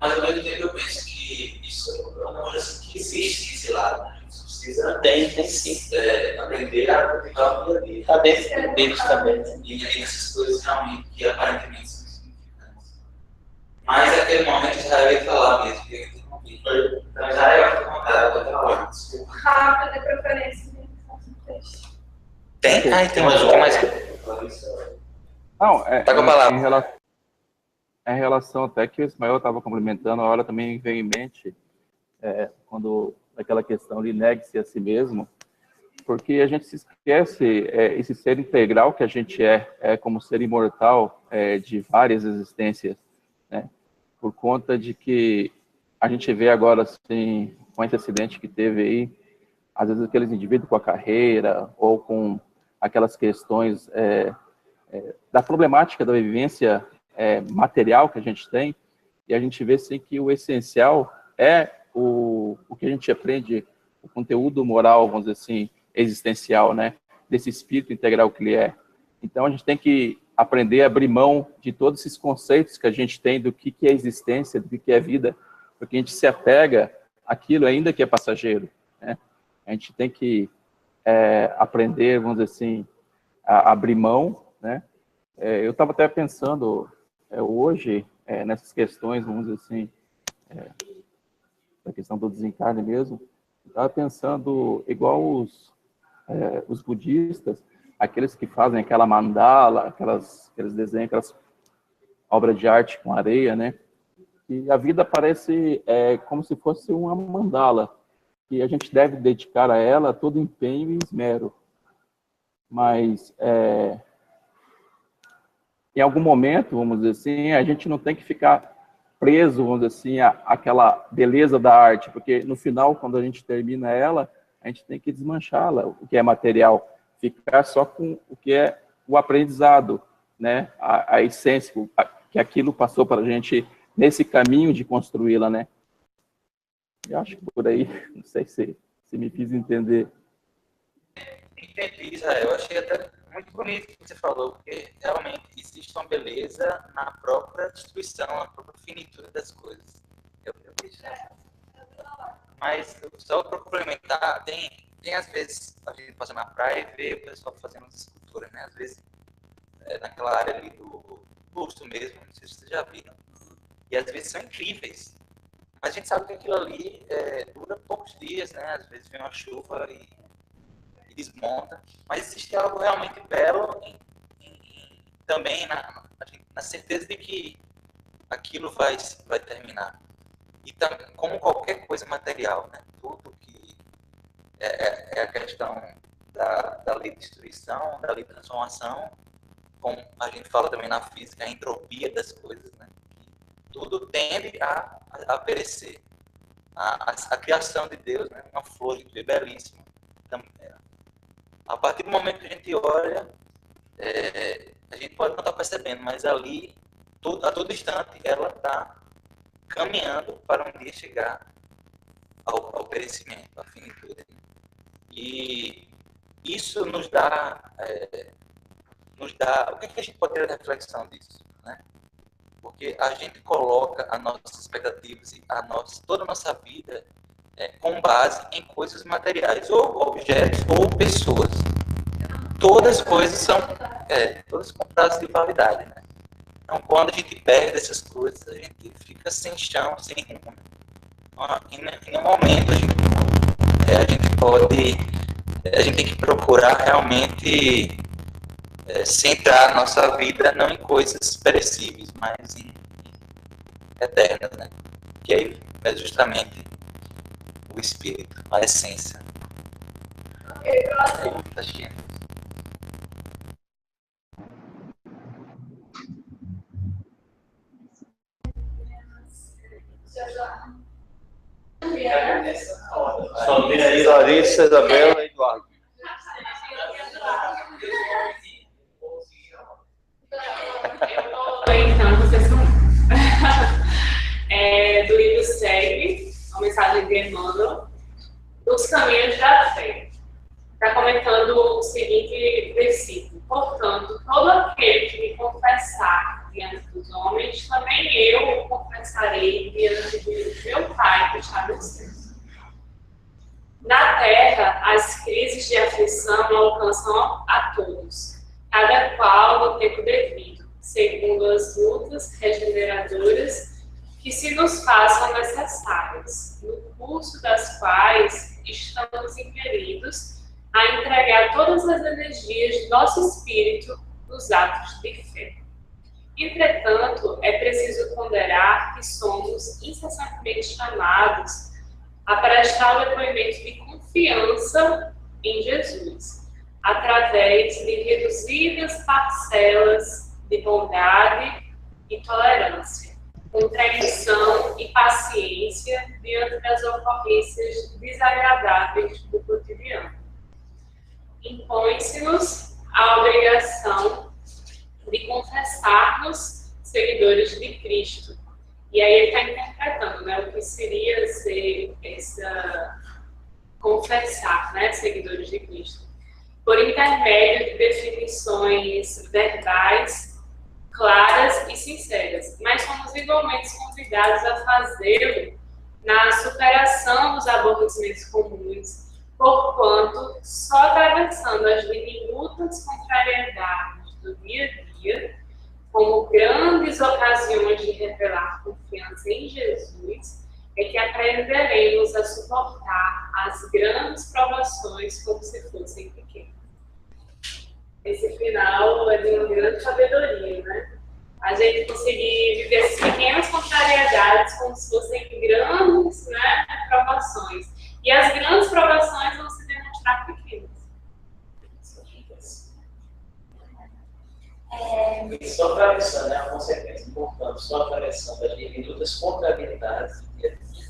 Mas, ao mesmo tempo, eu penso que isso é uma coisa que existe esse lado. A gente precisa tem sim. Aprender a praticar o dia a dia. Está dentro deles também. E aí, essas coisas realmente, que aparentemente são insignificantes. Mas, naquele momento, Israel ia falar mesmo, que eu interrompi. Então, Israel, fica à vontade, pode falar. Desculpa. Rápido, de preferência. Tem? Tem mais. Não, Tá com a palavra. Em relação até que o Ismael estava complementando, a hora também veio em mente, quando aquela questão de negue-se a si mesmo, porque a gente se esquece, esse ser integral que a gente é como ser imortal de várias existências, né? Por conta de que a gente vê agora, assim, com esse acidente que teve aí, às vezes aqueles indivíduos com a carreira ou com aquelas questões da problemática da vivência material que a gente tem, e a gente vê, sim, que o essencial é o que a gente aprende, o conteúdo moral, vamos dizer assim, existencial, né, desse espírito integral que ele é. Então, a gente tem que aprender a abrir mão de todos esses conceitos que a gente tem do que é existência, do que é vida, porque a gente se apega àquilo ainda que é passageiro, né? A gente tem que aprender, vamos dizer assim, a abrir mão, né? Eu estava até pensando hoje nessas questões, vamos dizer assim, da questão do desencarne mesmo, estava pensando igual os budistas, aqueles que fazem aquela mandala, aqueles desenhos, aquelas obras de arte com areia, né? E a vida parece como se fosse uma mandala, que a gente deve dedicar a ela todo empenho e esmero. Mas, em algum momento, vamos dizer assim, a gente não tem que ficar preso, vamos dizer assim, àquela beleza da arte, porque no final, quando a gente termina ela, a gente tem que desmanchá-la, o que é material, ficar só com o que é o aprendizado, né? A essência, que aquilo passou para a gente nesse caminho de construí-la, né? Eu acho que por aí, não sei se me fiz entender. Entendi, Israel. Eu achei até muito bonito o que você falou, porque realmente existe uma beleza na própria destruição, na própria finitude das coisas. Eu vejo, né? Mas só para complementar, tem às vezes a gente passa na praia e vê o pessoal fazendo as esculturas, né? Às vezes naquela área ali do busto mesmo, não sei se vocês já viram. E às vezes são incríveis. Mas a gente sabe que aquilo ali dura poucos dias, né? Às vezes vem uma chuva e desmonta. Mas existe algo realmente belo também na certeza de que aquilo vai terminar. E também, como qualquer coisa material, né? Tudo que é a questão da lei de destruição, da lei de transformação, como a gente fala também na física, a entropia das coisas, né? Tudo tende a perecer. A criação de Deus, né? Uma flor de Deus belíssima. A partir do momento que a gente olha, a gente pode não estar percebendo, mas ali, a todo instante, ela está caminhando para um dia chegar ao perecimento, à finitude. E isso nos dá o que a gente pode ter de reflexão disso, né? Porque a gente coloca as nossas expectativas e toda a nossa vida com base em coisas materiais, ou objetos, ou pessoas. Todas as coisas são todas com prazo de validade, né? Então, quando a gente perde essas coisas, a gente fica sem chão, sem rumo. Em um momento, a gente tem que procurar realmente centrar nossa vida não em coisas perecíveis, mas em eternas, né? Que aí é justamente o espírito, a essência. Só tem aí Larissa, Isabela e Eduardo. Então, vocês são do livro Segue, uma mensagem de Emmanuel, dos caminhos da fé. Está comentando o seguinte versículo: portanto, todo aquele que me confessar diante dos homens, também eu o confessarei diante de meu Pai que está nos céus. Na terra, as crises de aflição alcançam a todos, cada qual no tempo devido, segundo as lutas regeneradoras que se nos façam necessárias, no curso das quais estamos impelidos a entregar todas as energias do nosso espírito nos atos de fé. Entretanto, é preciso ponderar que somos incessantemente chamados a prestar o depoimento de confiança em Jesus, através de reduzidas parcelas de bondade e tolerância, compreensão e paciência diante das ocorrências desagradáveis do cotidiano. Impõe-se-nos a obrigação de confessar-nos seguidores de Cristo. E aí ele está interpretando, né, o que seria ser confessar, né, seguidores de Cristo, por intermédio de definições verbais claras e sinceras, mas somos igualmente convidados a fazê-lo na superação dos aborrecimentos comuns, porquanto só atravessando as diminutas contrariedades do dia a dia, como grandes ocasiões de revelar confiança em Jesus, é que aprenderemos a suportar as grandes provações como se fossem pequenas. Esse final é de uma grande sabedoria, né? A gente conseguir viver essas pequenas contrariedades como se fossem grandes, né, provações. E as grandes provações vão se demonstrar pequenas. Só atravessando, né? Com certeza, importante, só atravessando ali de lutas contra habilidades do dia a dia.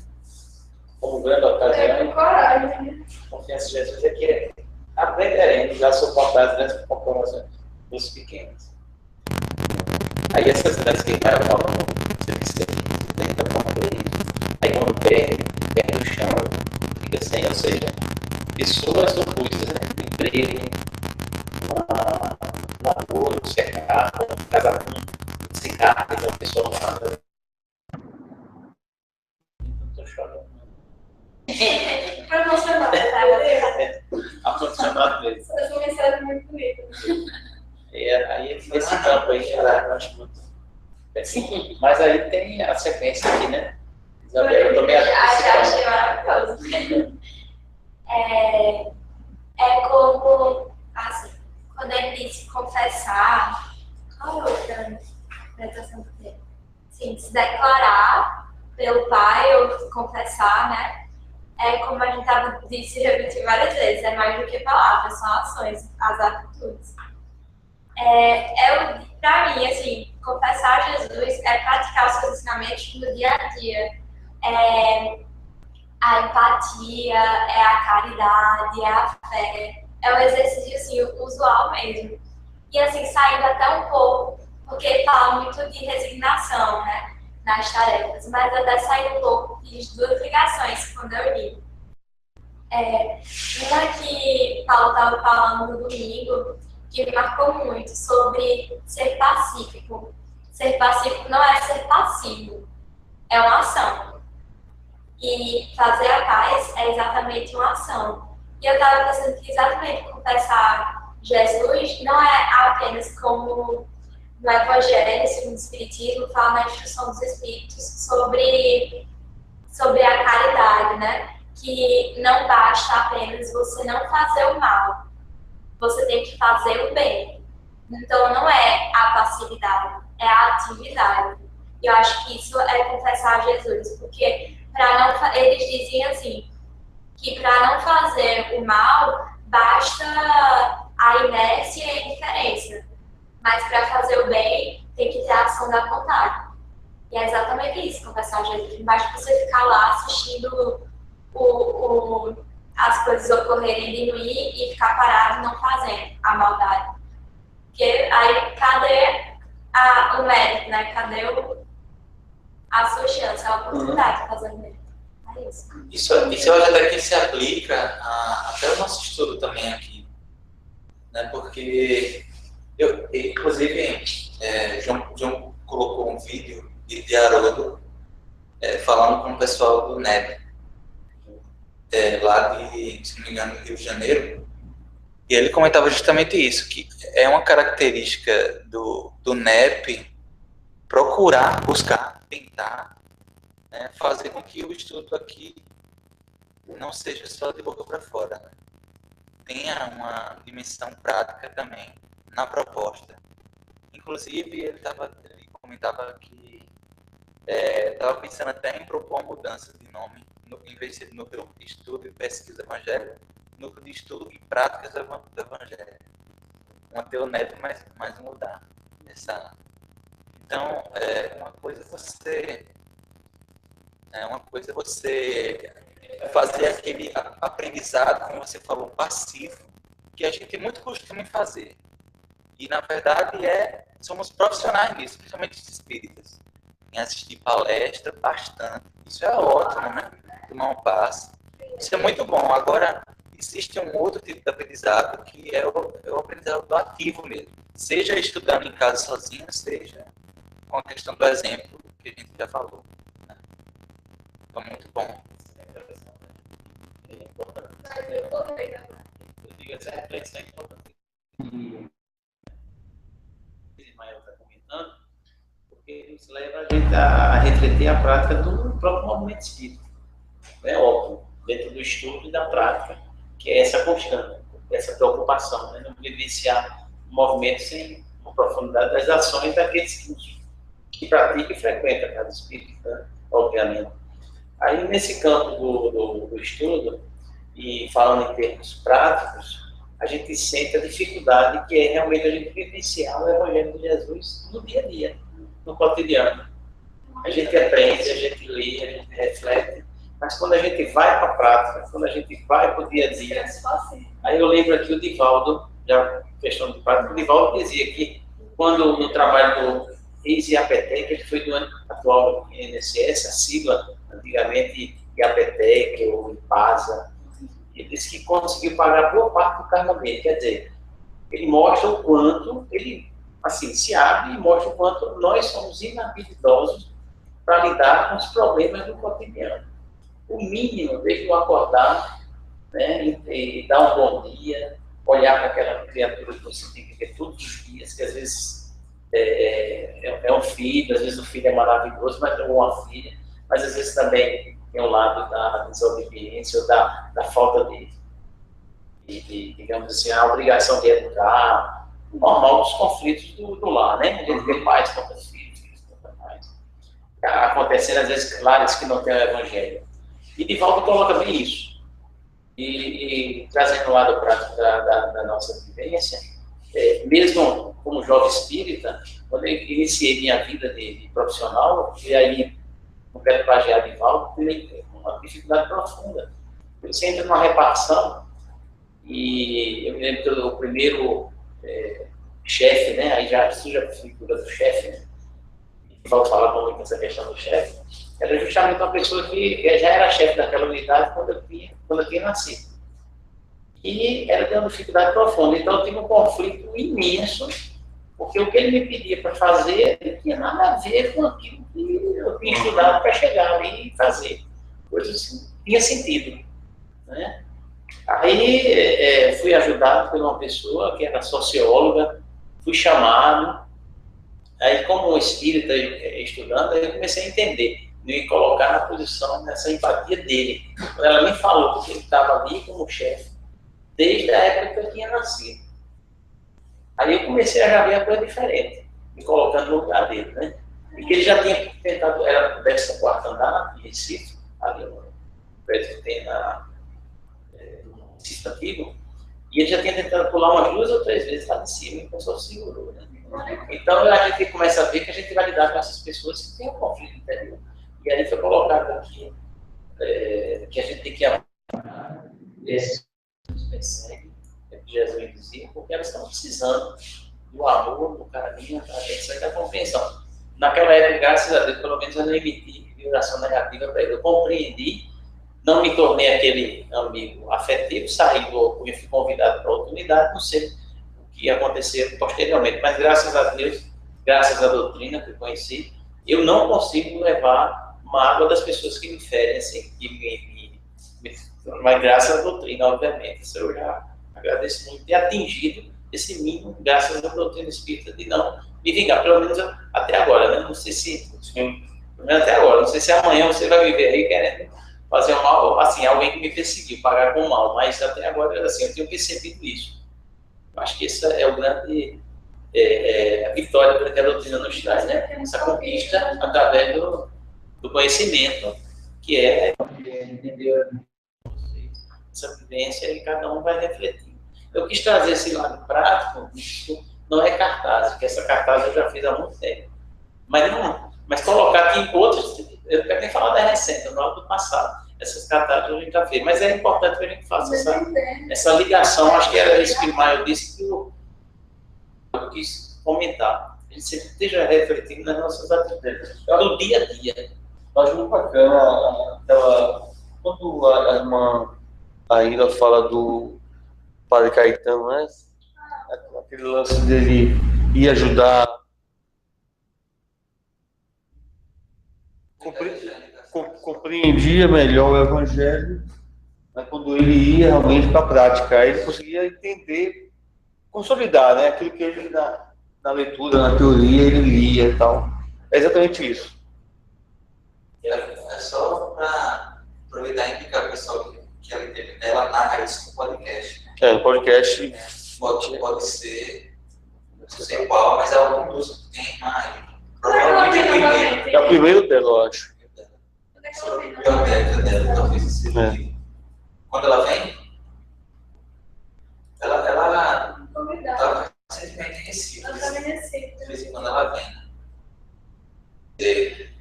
Como grande ocasião, coragem. confiança em Jesus é que aprenderemos a suportar as grandes comprovações dos pequenos. Aí essas grandes que caem logo, você tenta compreender. Aí quando perde o chão, fica sem, ou seja, pessoas ocultas, né? Emprego, namoro, cercado, casamento, se casa, então a pessoa manda. Então estou chorando. Para não chamar, Aproximado mesmo. essa mensagem é muito bonita. Aí nesse campo aí, eu acho muito. Mas aí tem a sequência aqui, né? Isabel, eu tomei Achei maravilhoso. É como, assim, quando ele disse confessar, qual é a outra interpretação do termo? Sim, se declarar pelo Pai ou confessar, né? É como a gente disse e repetiu várias vezes, é mais do que palavras, são ações, as atitudes. Para mim, assim, confessar Jesus é praticar os seus ensinamentos no dia a dia. A empatia, é a caridade, é a fé. É um exercício, assim, usual mesmo. E, assim, saindo até um pouco, porque fala muito de resignação, né, nas tarefas, mas eu até saí um pouco, fiz 2 ligações quando eu li. Uma que Paulo estava falando no domingo, que me marcou muito, sobre ser pacífico. Ser pacífico não é ser passivo, é uma ação. E fazer a paz é exatamente uma ação. E eu estava pensando que exatamente confessar Jesus não é apenas como no Evangelho, segundo o Espiritismo, fala na instrução dos Espíritos sobre a caridade, né? Que não basta apenas você não fazer o mal, você tem que fazer o bem. Então não é a passividade, é a atividade. E eu acho que isso é confessar Jesus, porque eles diziam assim, que para não fazer o mal, basta a inércia e a indiferença. Mas para fazer o bem, tem que ter a ação da vontade. E é exatamente isso, confessar Jesus. Não basta você ficar lá assistindo as coisas ocorrerem, diminuir e ficar parado não fazendo a maldade. Porque aí, cadê o mérito, né? Cadê a sua chance, a oportunidade de fazer o mérito? É isso. Isso eu acho até que se aplica até ao nosso estudo também aqui, né? Porque inclusive, João colocou um vídeo de Haroldo falando com o pessoal do NEP, lá de, se não me engano, Rio de Janeiro, e ele comentava justamente isso, que é uma característica do NEP procurar, buscar, tentar, né, fazer com que o estudo aqui não seja só de boca para fora, né? Tenha uma dimensão prática também na proposta. Inclusive, ele comentava que estava pensando até em propor uma mudança de nome, em vez de núcleo de estudo e pesquisa evangélica, núcleo de estudo e práticas do evangelho. Manter o neto, mas mudar essa. Então, uma coisa é você fazer aquele aprendizado, como você falou, passivo, que a gente tem muito costume em fazer. E, na verdade, somos profissionais nisso, principalmente os espíritas. Em assistir palestra bastante. Isso é ótimo, né? Tomar um passo. Isso é muito bom. Agora, existe um outro tipo de aprendizado, que é o aprendizado ativo mesmo. Seja estudando em casa sozinho, seja com a questão do exemplo, que a gente já falou. Né? Então, muito bom. Eu digo essa reflexão é importante. Ismael está comentando, porque nos leva a gente a refletir a prática do próprio movimento espírita. É óbvio, dentro do estudo e da prática, que é essa constante, essa preocupação, né? Não vivenciar o movimento sem a profundidade das ações daqueles que praticam e frequentam a casa espírita, né? Obviamente. Aí, nesse campo do estudo, e falando em termos práticos, a gente sente a dificuldade que é realmente a gente vivenciar o Evangelho de Jesus no dia a dia, no cotidiano. A gente aprende, a gente lê, a gente reflete, mas quando a gente vai para a prática, quando a gente vai para o dia a dia, aí eu lembro aqui o Divaldo, já questão de prática, o Divaldo dizia que quando no trabalho do ex-IAPTEC, que ele foi do ano atual do INSS, a sigla antigamente IAPTEC ou IPASA, ele disse que conseguiu pagar boa parte do cargo dele, quer dizer, ele mostra o quanto, ele assim, se abre e mostra o quanto nós somos inabilidosos para lidar com os problemas do cotidiano. O mínimo, desde o acordar, né, e dar um bom dia, olhar para aquela criatura que você tem que ver todos os dias, que às vezes é um filho, às vezes o filho é maravilhoso, mas é uma filha, mas às vezes também tem um lado da desobediência ou da falta de, digamos assim, a obrigação de educar, o normal dos conflitos do lar, né? A gente tem pais contra filhos, filhos contra pais. Acontecendo, às vezes, lares que não tem o evangelho. E Divaldo coloca bem isso. E trazendo o lado prático da nossa vivência, mesmo como jovem espírita, quando eu iniciei minha vida de profissional, e aí não quero plagiar Divaldo, tive uma dificuldade profunda. Você entra numa repartição, e eu me lembro que o primeiro chefe, né, aí já surge a figura do chefe, né, e vou falar muito essa questão do chefe, era justamente uma pessoa que já era chefe daquela unidade quando eu tinha nascido. E ela tem uma dificuldade profunda, então eu tive um conflito imenso, porque o que ele me pedia para fazer não tinha nada a ver com aquilo que eu tinha estudado para chegar ali e fazer. Coisas assim, tinha sentido, né? Aí fui ajudado por uma pessoa que era socióloga, fui chamado, aí como espírita estudando, aí eu comecei a entender, me colocar na posição dessa empatia dele. Quando ela me falou que ele estava ali como chefe, desde a época que eu tinha nascido. Aí eu comecei a já ver a coisa diferente, me colocando no lugar dele, né? E que ele já tinha tentado, era do 14º andar, em Recife, ali no prédio que tem na Recife Antigo, e ele já tinha tentado pular umas 2 ou 3 vezes lá de cima, e o pessoal segurou, né? Então a gente começa a ver que a gente vai lidar com essas pessoas que têm um conflito interior. E aí foi colocado aqui que a gente tem que amar esses que nos perseguem, é o que Jesus dizia, porque elas estão precisando do amor, do carinho, da atenção e da compreensão. Naquela época, graças a Deus, pelo menos eu não emiti vibração negativa para ele. Eu compreendi, não me tornei aquele amigo afetivo, saí fui convidado para outra unidade, não sei o que aconteceu posteriormente, mas graças a Deus, graças à doutrina que eu conheci, eu não consigo levar mágoa das pessoas que me ferem, assim, mas graças à doutrina, obviamente. Isso eu já agradeço muito ter atingido esse mínimo, graças à doutrina espírita, de não me vingar, pelo menos até agora, né? Não sei se, pelo menos até agora, não sei se amanhã você vai viver aí querendo fazer um mal, assim, alguém que me perseguiu, pagar com mal, mas até agora, assim, eu tenho percebido isso. Eu acho que essa é o grande a vitória que a doutrina nos traz, né? Essa conquista através do conhecimento, que é entender essa vivência e cada um vai refletir. Eu quis trazer esse lado prático, isso não é cartaz, que essa cartaz eu já fiz há muito tempo. Mas colocar aqui em outros, eu não quero nem falar da recente, no lado do passado. Essas cartazes a gente já fez, mas é importante que a gente faça essa ligação. Acho que era isso que o Maio disse que eu quis comentar. A gente sempre esteja refletindo nas nossas atitudes, do dia a dia. Eu acho muito bacana quando a irmã Aida fala do Padre Caetano, né? Aquele lance dele ir ajudar, compreendia melhor o Evangelho, né? Quando ele ia realmente para a prática, aí ele conseguia entender, consolidar, né? Aquilo que ele na leitura, na teoria, ele lia e tal. É exatamente isso. É só para aproveitar e indicar o pessoal que ela narra isso no podcast. No podcast. Pode ser, não sei qual, mas é algum dos que tem mais. Provavelmente é o primeiro. É o primeiro dela, eu acho. Sobre a biblioteca dela, talvez esse livro. Quando ela vem, ela está recentemente em Recife. De vez em quando ela vem.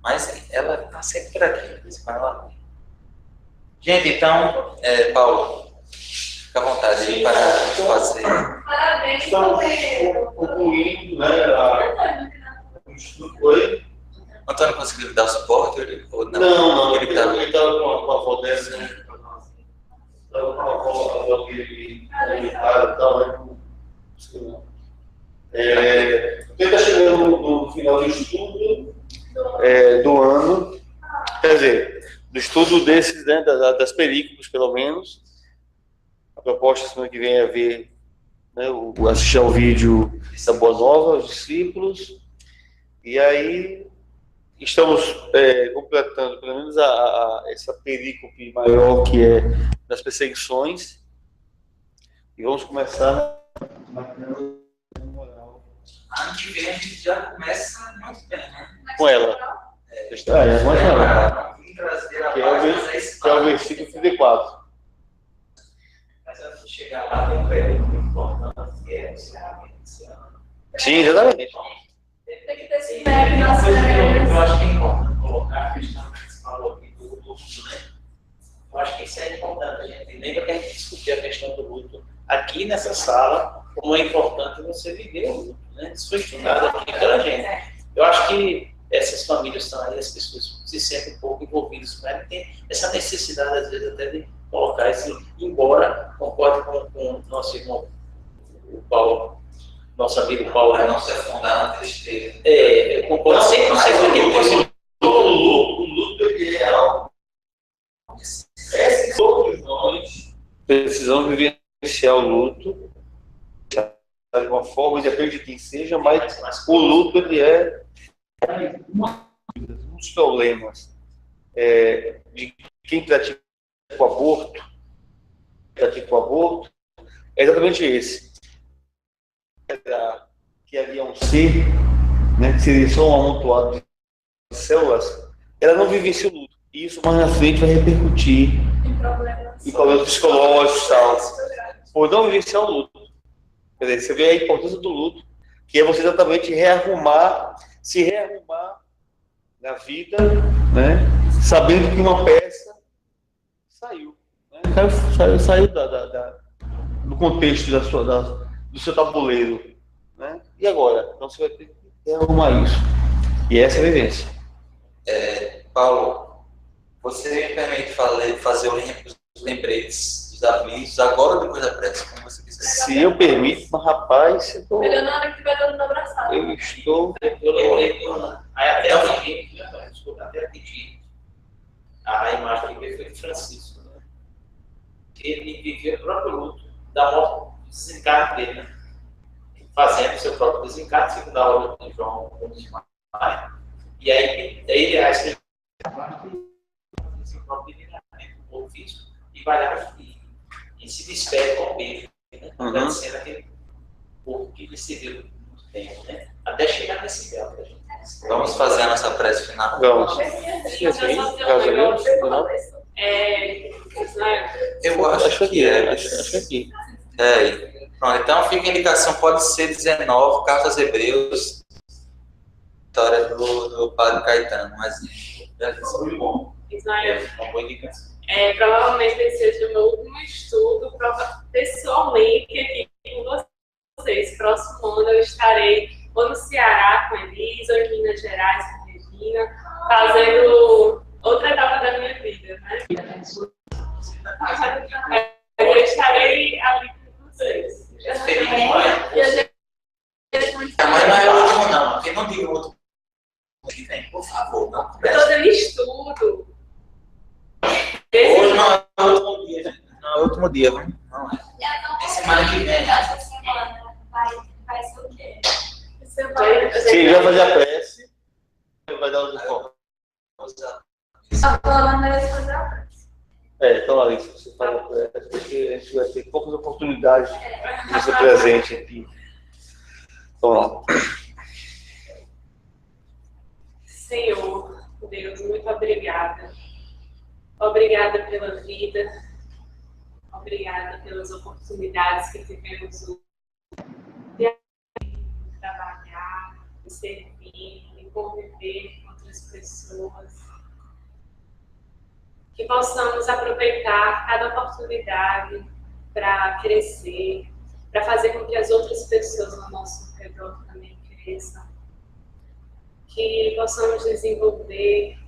Mas ela está sempre por aqui, de vez em quando ela vem. Gente, então, Paulo, fica à vontade aí para fazer. Parabéns, Estamos companheiro. concluindo, né, o estudo foi. O Antônio conseguiu lhe dar o suporte? Ou não? Não, Ele ele tá... estava com a avó dessa, né? Estava com a avó dele militar e tal, né? Não sei não. Ele está chegando no final do estudo do ano, quer dizer, do estudo desses, né, das películas, pelo menos. A proposta semana que vem é ver, né, assistir ao vídeo da Boa Nova, os discípulos, e aí estamos completando pelo menos essa perícope maior que é das perseguições, e vamos começar na moral. Ano que vem a gente já começa muito bem, né? Com ela. Que é o versículo 34. Mas antes de chegar lá, tem um período muito importante, que é o encerramento desse ano. Sim, exatamente. Tem que ter esse meme nas férias. Eu acho que é importante colocar a questão que você falou aqui do luto, né? Eu acho que isso é importante, a gente lembra que a gente discutiu a questão do luto aqui nessa sala, como é importante você viver o luto, né? Isso foi estudado aqui pela gente. Eu acho que essas famílias estão aí, as pessoas se sentem um pouco envolvidas com ela, tem essa necessidade, às vezes, até de colocar isso, embora concorde com o nosso irmão, o Paulo, nosso amigo Paulo. Para não se afundar na tristeza. Eu concordo 100% com ele. O luto é algo. Todos nós precisamos vivenciar o luto de uma forma, independente de quem seja, mas o luto ele é um dos problemas de quem pratica o aborto, é exatamente esse. Que ali é um ser, né, que seria só um amontoado de células, ela não vivencia o luto. E isso mais na frente vai repercutir em problemas psicológicos e tal, por não vivenciar o luto. Quer dizer, você vê a importância do luto, que é você exatamente se rearrumar na vida, né, sabendo que uma peça saiu, né, saiu do contexto do seu tabuleiro, né? E agora? Então você vai ter que rearrumar isso. E essa é a vivência. Paulo, você me permite fazer os lembretes dos avisos agora ou depois da prece, como você quiser? Se eu permito, mas rapaz, eu Melhor na hora que tiver dando abraçado. estou. Eu lembrei até o seguinte, desculpa, até pedir a imagem que foi de Francisco, né? Ele viveu o próprio luto da morte, do desencarne dele, né? Fazendo seu próprio desencarne, segundo a obra de João Gomes de Maia. E aí ele acha que seu próprio lineamento do corpo físico e vai lá e se despede com o beijo, né? Agradecendo aquele corpo que ele serviu muito tempo, né? Até chegar nesse grau da gente. Vamos fazer a nossa prece final. Vamos. Eu acho que Acho que aqui. Pronto, então fica a indicação, pode ser 19, Carta aos Hebreus, história do Padre Caetano, mas Muito bom. Israel, Uma boa indicação. provavelmente esse seja o meu último estudo pessoalmente aqui com vocês. Próximo ano eu estarei ou no Ceará com Elisa, ou em Minas Gerais com Regina, fazendo outra etapa da minha vida, né? Eu estarei ali com vocês. Mas não é o último não, porque não diga o outro que vem, por favor, não Eu estou comece. dando estudo. Hoje não é o último dia, gente. Não é o último dia, viu? Não é. Semana que vem. Essa semana vai ser o quê? Sim, vai fazer a prece, vai dar os informes. Agora vai fazer a prece. Então, Larissa, você fala a prece, porque a gente vai ter poucas oportunidades de ser presente aqui. Vamos lá. Senhor, Deus, muito obrigada. Obrigada pela vida. Obrigada pelas oportunidades que tivemos de trabalhar, de servir, de conviver com outras pessoas. que possamos aproveitar cada oportunidade para crescer, para fazer com que as outras pessoas ao nosso redor também cresçam, que possamos desenvolver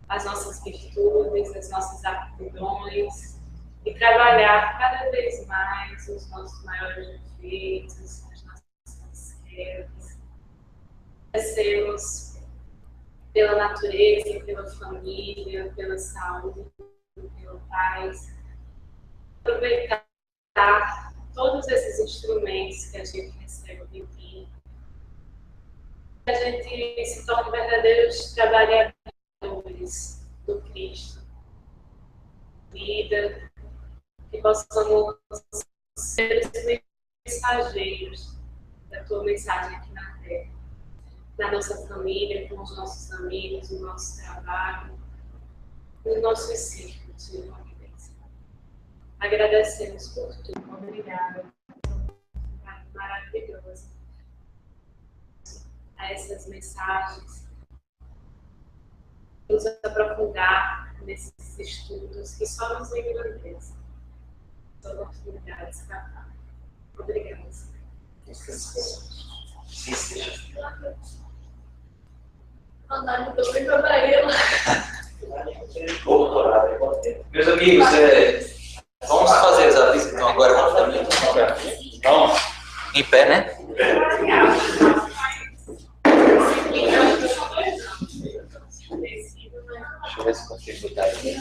as nossas virtudes, as nossas aptidões e trabalhar cada vez mais os nossos maiores defeitos, as nossas quedas. Crescemos pela natureza, pela família, pela saúde, pela paz. Aproveitar todos esses instrumentos que a gente recebe de Ti. A gente se torne verdadeiros trabalhadores do Cristo. Vida, que possamos ser os mensageiros da Tua mensagem aqui na Terra. Na nossa família, com os nossos amigos, no nosso trabalho, nos nossos círculos de convivência. Agradecemos por tudo. Obrigada. Maravilhoso. A essas mensagens. Nos aprofundar nesses estudos que só nos engrandecem. São oportunidades para cá. Obrigada. Andar muito bem pra Bahia. Meus amigos, vamos fazer os avisos então agora. Vamos em pé, né? Deixa eu ver se consigo botar aqui.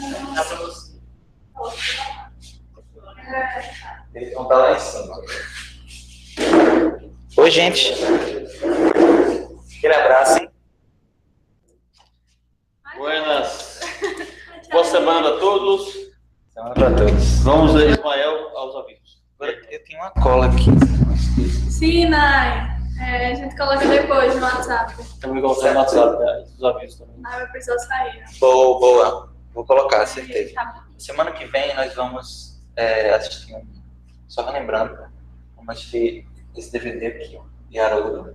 Eles vão estar lá em cima. Oi, gente. Aquele abraço, hein? Buenas. Boa semana a todos. Semana para todos. Vamos, Ismael, aos avisos. Agora eu tenho uma cola aqui. Sim, Nai. A gente coloca depois no WhatsApp. Estamos igual no WhatsApp, né? Os avisos também. Ai, vai precisar sair. Né? Boa. Vou colocar, certeza. Semana que vem nós vamos assistir só relembrando, vamos assistir esse DVD aqui, de Haroldo.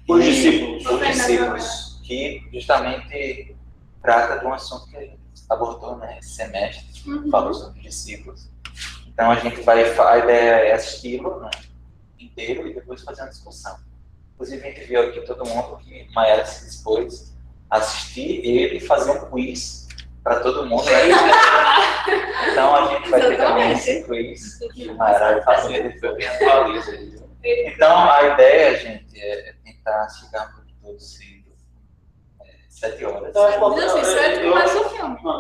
Os discípulos. Os discípulos, que justamente trata de um assunto que a gente abordou, né, esse semestre, falou sobre os discípulos. Então a ideia é assisti-lo, né, inteiro e depois fazer uma discussão. Inclusive a gente viu aqui todo mundo que Maiara se dispôs a assistir ele e fazer um quiz para todo mundo. Né? Então a gente vai ter também esse quiz que Maiara vai fazer depois. Então a ideia, gente, é tentar chegar um pouco todo cedo. 7 horas. Então,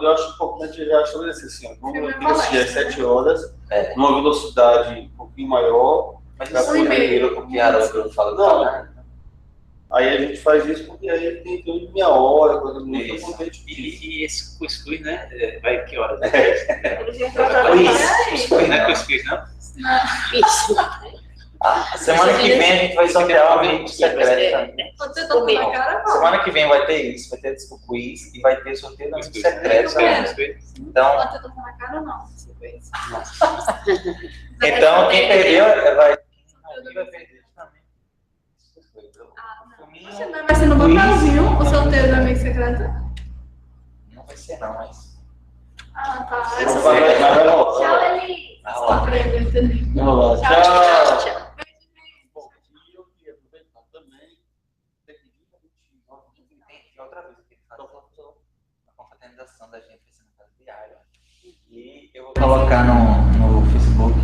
eu acho importante já estabelecer assim, vamos assistir às 7 horas, numa velocidade um pouquinho maior. Mas isso é o que Haroldo fala. Não. Aí a gente faz isso porque aí tem tudo meia hora, coisa muito importante. E esse cuscuz, né? Vai que horas? Cuscuz, não é cuscuz, não? Semana que vem a gente vai sortear um amigo secreto também. Semana que vem vai ter isso, vai ter esse quiz e vai ter o sorteio do amigo secreto também. Então, então quem perdeu vai perder também. Vai ser no papelzinho o sorteio do amigo secreto? Não vai ser não, mas... Ah, tá. Tchau, Eli. Tchau. Outra vez que faz a confraternização da gente vai ser na casa diária. E eu vou colocar no Facebook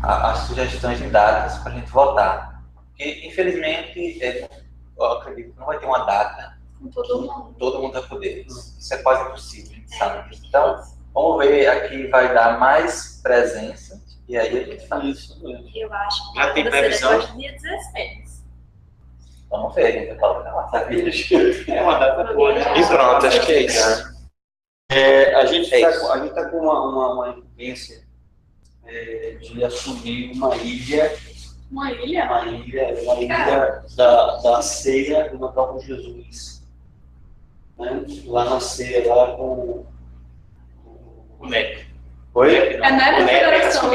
as sugestões de datas para a gente votar. Porque, infelizmente, eu acredito que não vai ter uma data que todo mundo vai poder. Isso é quase impossível, a gente sabe. Então, vamos ver aqui vai dar mais presença e aí a gente faz isso. Eu acho que já tem previsão? Dia 16. Vamos ver, a gente vai colocar lá. É uma data boa, né? E pronto, acho que é isso. A gente está com uma incumbência de assumir uma ilha da ceia do Natal com Jesus. Né? Lá na ceia, lá com O Neto. Oi? É Neto Federação.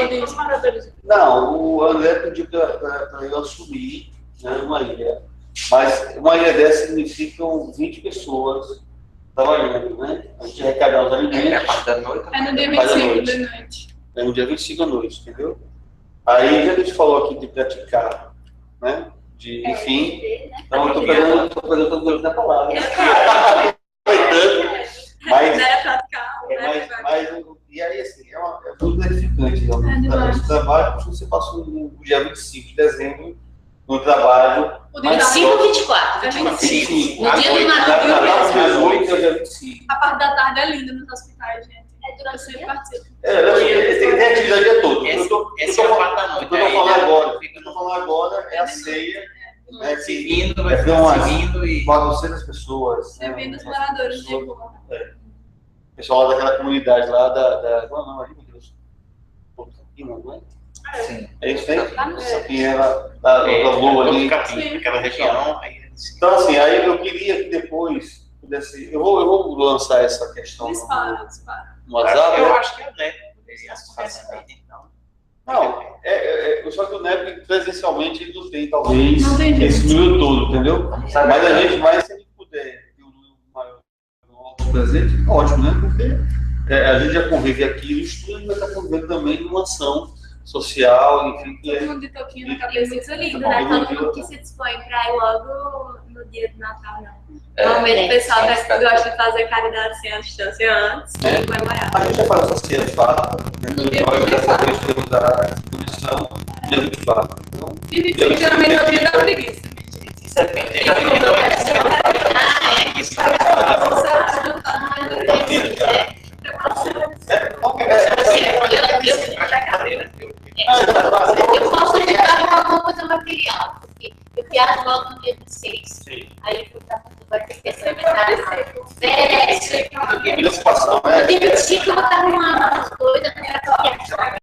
Não, o André pediu para eu assumir, né, uma ilha. Mas uma ilha dessa significam 20 pessoas trabalhando, né? A gente arrecadar os alimentos. É a parte da noite. É no dia Faz à 25 noite. da noite. É no dia 25 à noite, entendeu? Aí já a gente falou aqui de praticar, né? De, enfim. Então, eu estou pegando todo mundo na palavra. Mas, e aí, assim, é muito gratificante, realmente. Esse trabalho, como você passou no dia 25 de dezembro, no trabalho. O dia 25 ou 24? 25. No dia do Natal, Natal, 18 é o dia 25. A parte da tarde é linda nos hospitais, gente. É durante o dia? Participo. Tem atividade o dia todo. Esse é o fato da noite. O que eu estou falando agora é a ceia. Né, Seguindo, vai ficar umas seguindo e... 400 pessoas. Servindo os moradores de rua. Pessoal lá daquela comunidade lá da não, ali, meu Deus. Não é? Sim. É isso aí? Aqui era da Lua ali. Aquela região. Então, assim, aí eu queria que depois pudesse. Eu vou lançar essa questão Dispara. no WhatsApp. Eu acho que é o Neto poderia fazer, então. Não, só que o NEP presencialmente ele não tem, talvez, Não tem esse jeito. número todo, entendeu? Mas a gente vai, se a gente puder ter um número maior no presente, ótimo, né? Porque a gente já convive aqui no estudo, a gente vai estar convivendo também numa ação social, enfim. Todo mundo de toquinho na E cabeça. muito lindo, né? Todo mundo que se dispõe para ir logo no dia do Natal, não. Normalmente o pessoal gosta de fazer caridade sem a distância antes de comemorar. A gente já faz essa ceia de fato, né? Nós dessa vez temos a exposição dia 24. Então, E 25 geralmente é o dia da preguiça. Isso é bem Eu posso ajudar com alguma coisa material, porque eu viajo logo no dia 26. Aí eu vai ter que ter secretário. situação, No dia 25 eu vou estar numa coisa, né?